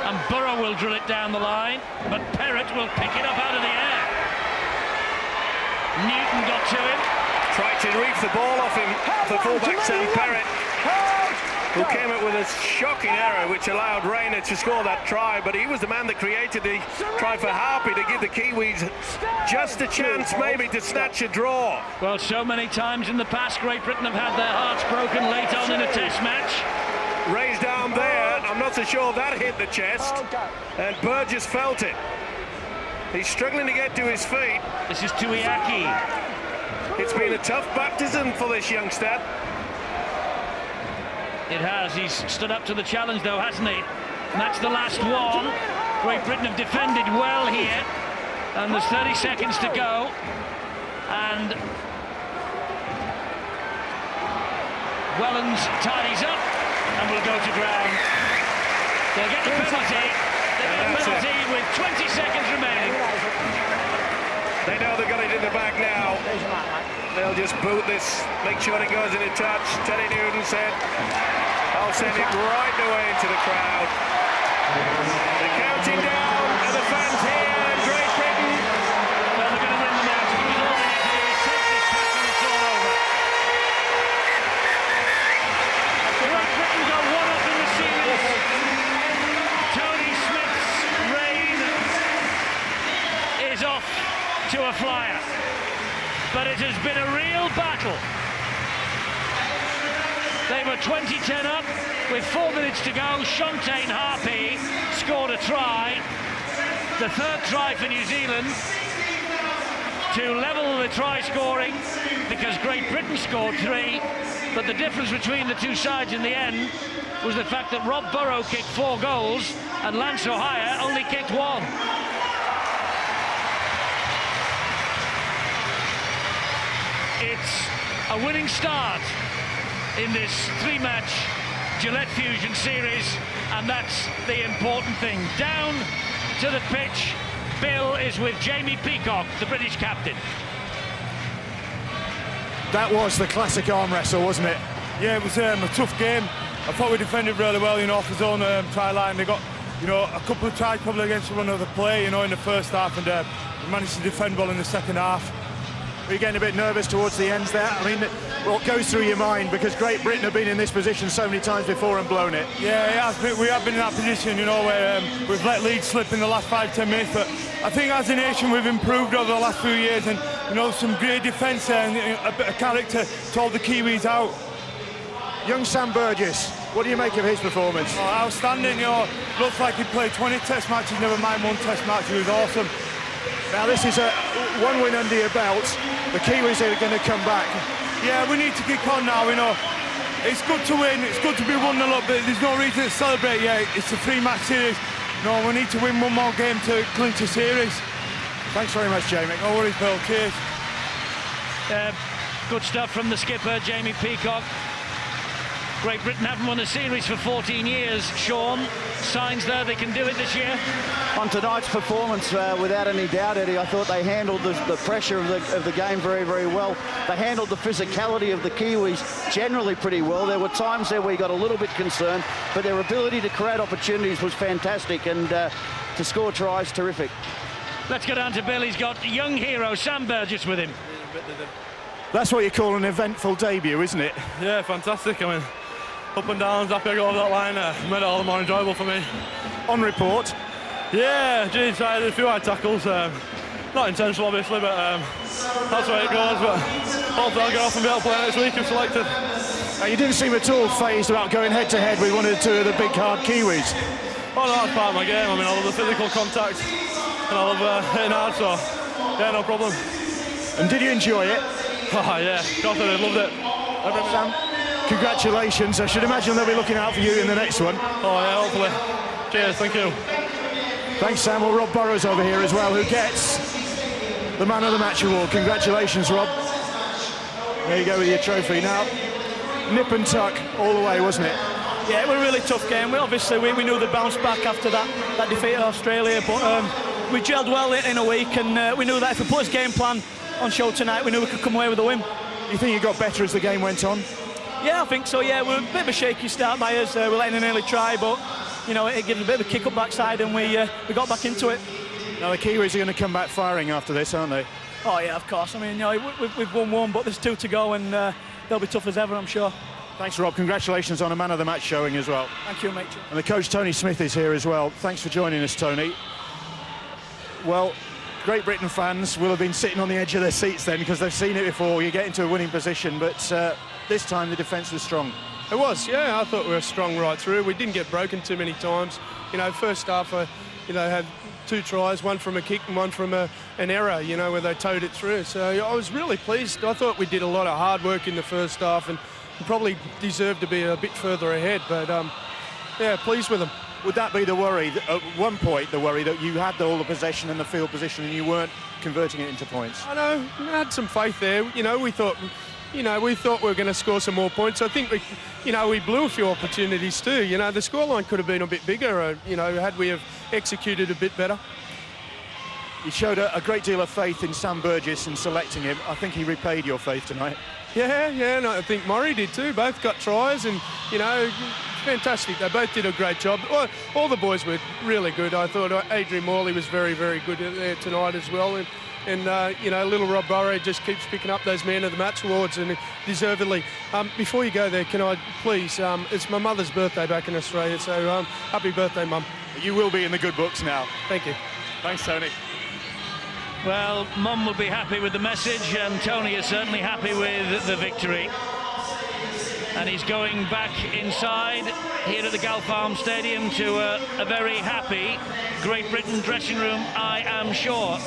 And Burrow will drill it down the line, but Perrott will pick it up out of the air. Newton got to him. Tried to reef the ball off him, the fullback Sam Perrott, who came up with a shocking error which allowed Rayner to score that try, but he was the man that created the try for Harpy to give the Kiwis just a chance maybe to snatch a draw. Well, so many times in the past Great Britain have had their hearts broken late on in a test match. Raised down there, I'm not so sure that hit the chest, and Burgess felt it. He's struggling to get to his feet. This is Tuiaki. It's been a tough baptism for this youngster. It has. He's stood up to the challenge, though, hasn't he? And that's the last one. Great Britain have defended well here. And there's 30 seconds to go. And Wellens tidies up and will go to ground. They'll get the penalty. They get a penalty with 20 seconds remaining. They know they've got it in the bag now. They'll just boot this, make sure it goes into touch. Teddy Newton said, I'll send it right away into the crowd. They're counting down, and the fans here, Great Britain. Well, they're going to win the match because all they need to do is take this pack and it's all over. Great Britain go 1-up in the series. Tony Smith's reign is off to a flyer. But it has been a real battle. They were 20-10 up with 4 minutes to go. Shontaine Harpy scored a try. the third try for New Zealand to level the try scoring, because Great Britain scored 3, but the difference between the two sides in the end was the fact that Rob Burrow kicked 4 goals and Lance O'Hire only kicked 1. It's a winning start in this 3-match Gillette Fusion series, and that's the important thing. Down to the pitch, Bill is with Jamie Peacock, the British captain. That was the classic arm wrestle, wasn't it? Yeah, it was a tough game. I thought we defended really well, off his own try line. They got, a couple of tries probably against one other play, in the first half, and we managed to defend well in the second half. Were you getting a bit nervous towards the ends there? I mean, what goes through your mind? Because Great Britain have been in this position so many times before and blown it. Yeah, we have been in that position, where we've let leads slip in the last 5-10 minutes. But I think as a nation we've improved over the last few years, and some great defence and a bit of character to hold the Kiwis out. Young Sam Burgess, what do you make of his performance? Oh, outstanding, looks like he played 20 test matches, never mind one test match. He was awesome. Now this is one win under your belt. The Kiwis are going to come back. Yeah, we need to kick on now, It's good to win, it's good to be 1-0 up, but there's no reason to celebrate yet. It's a 3-match series. No, we need to win one more game to clinch the series. Thanks very much, Jamie. No worries, Bill. Cheers. Good stuff from the skipper, Jamie Peacock. Great Britain haven't won a series for 14 years. Sean, signs there they can do it this year? On tonight's performance, without any doubt, Eddie, I thought they handled the pressure of the game very, very well. They handled the physicality of the Kiwis generally pretty well. There were times there where you got a little bit concerned, but their ability to create opportunities was fantastic, and to score tries, terrific. Let's go down to Bill. He's got young hero Sam Burgess with him. That's what you call an eventful debut, isn't it? Yeah, fantastic. I mean, up and downs, happy I got over that line. Made it all the more enjoyable for me. On report? Yeah, geez, I had a few high tackles. Not intentional, obviously, but that's the way it goes. But hopefully I'll get off and be able to play next week if selected. You didn't seem at all phased about going head-to-head with one or two of the big, hard Kiwis. Oh, no, that's part of my game. I mean, I love the physical contact, and I love hitting hard, so yeah, no problem. And did you enjoy it? Oh, yeah, confident, loved it. Sam, congratulations. I should imagine they'll be looking out for you in the next one. Oh, yeah, hopefully. Cheers, thank you. Thanks, Sam. Well, Rob Burrows over here as well, who gets the Man of the Match award. Congratulations, Rob. There you go with your trophy. Now, nip and tuck all the way, wasn't it? Yeah, it was a really tough game. We knew they'd bounce back after that defeat at Australia, but we gelled well in a week, and we knew that if we put his game plan on show tonight, we knew we could come away with a win. You think you got better as the game went on? Yeah, I think so, yeah. We're a bit of a shaky start by us. We're letting an early try, but, it gave us a bit of a kick up backside, and we got back into it. Now, the Kiwis are going to come back firing after this, aren't they? Oh, yeah, of course. I mean, we've won one, but there's 2 to go, and they'll be tough as ever, I'm sure. Thanks, Rob. Congratulations on a Man of the Match showing as well. Thank you, mate. And the coach, Tony Smith, is here as well. Thanks for joining us, Tony. Well, Great Britain fans will have been sitting on the edge of their seats then, because they've seen it before. You get into a winning position, but this time the defence was strong. It was, yeah. I thought we were strong right through. We didn't get broken too many times. First half, had 2 tries, one from a kick and one from an error, where they towed it through. So I was really pleased. I thought we did a lot of hard work in the first half and probably deserved to be a bit further ahead. But, yeah, pleased with them. Would that be the worry, at one point, the worry that you had all the possession and the field position and you weren't converting it into points? I know, I had some faith there. We thought we were going to score some more points. I think we blew a few opportunities too. The scoreline could have been a bit bigger, had we have executed a bit better. You showed a great deal of faith in Sam Burgess in selecting him. I think he repaid your faith tonight. Yeah, and I think Murray did too. Both got tries and, fantastic. They both did a great job. All the boys were really good. I thought Adrian Morley was very, very good there tonight as well. And little Rob Burrow just keeps picking up those Man of the Match awards, and deservedly. Before you go there, can I please, it's my mother's birthday back in Australia, so happy birthday, Mum. You will be in the good books now. Thank you. Thanks, Tony. Well, Mum will be happy with the message, and Tony is certainly happy with the victory. and he's going back inside here at the Gulf Farm Stadium to a very happy Great Britain dressing room, I am sure.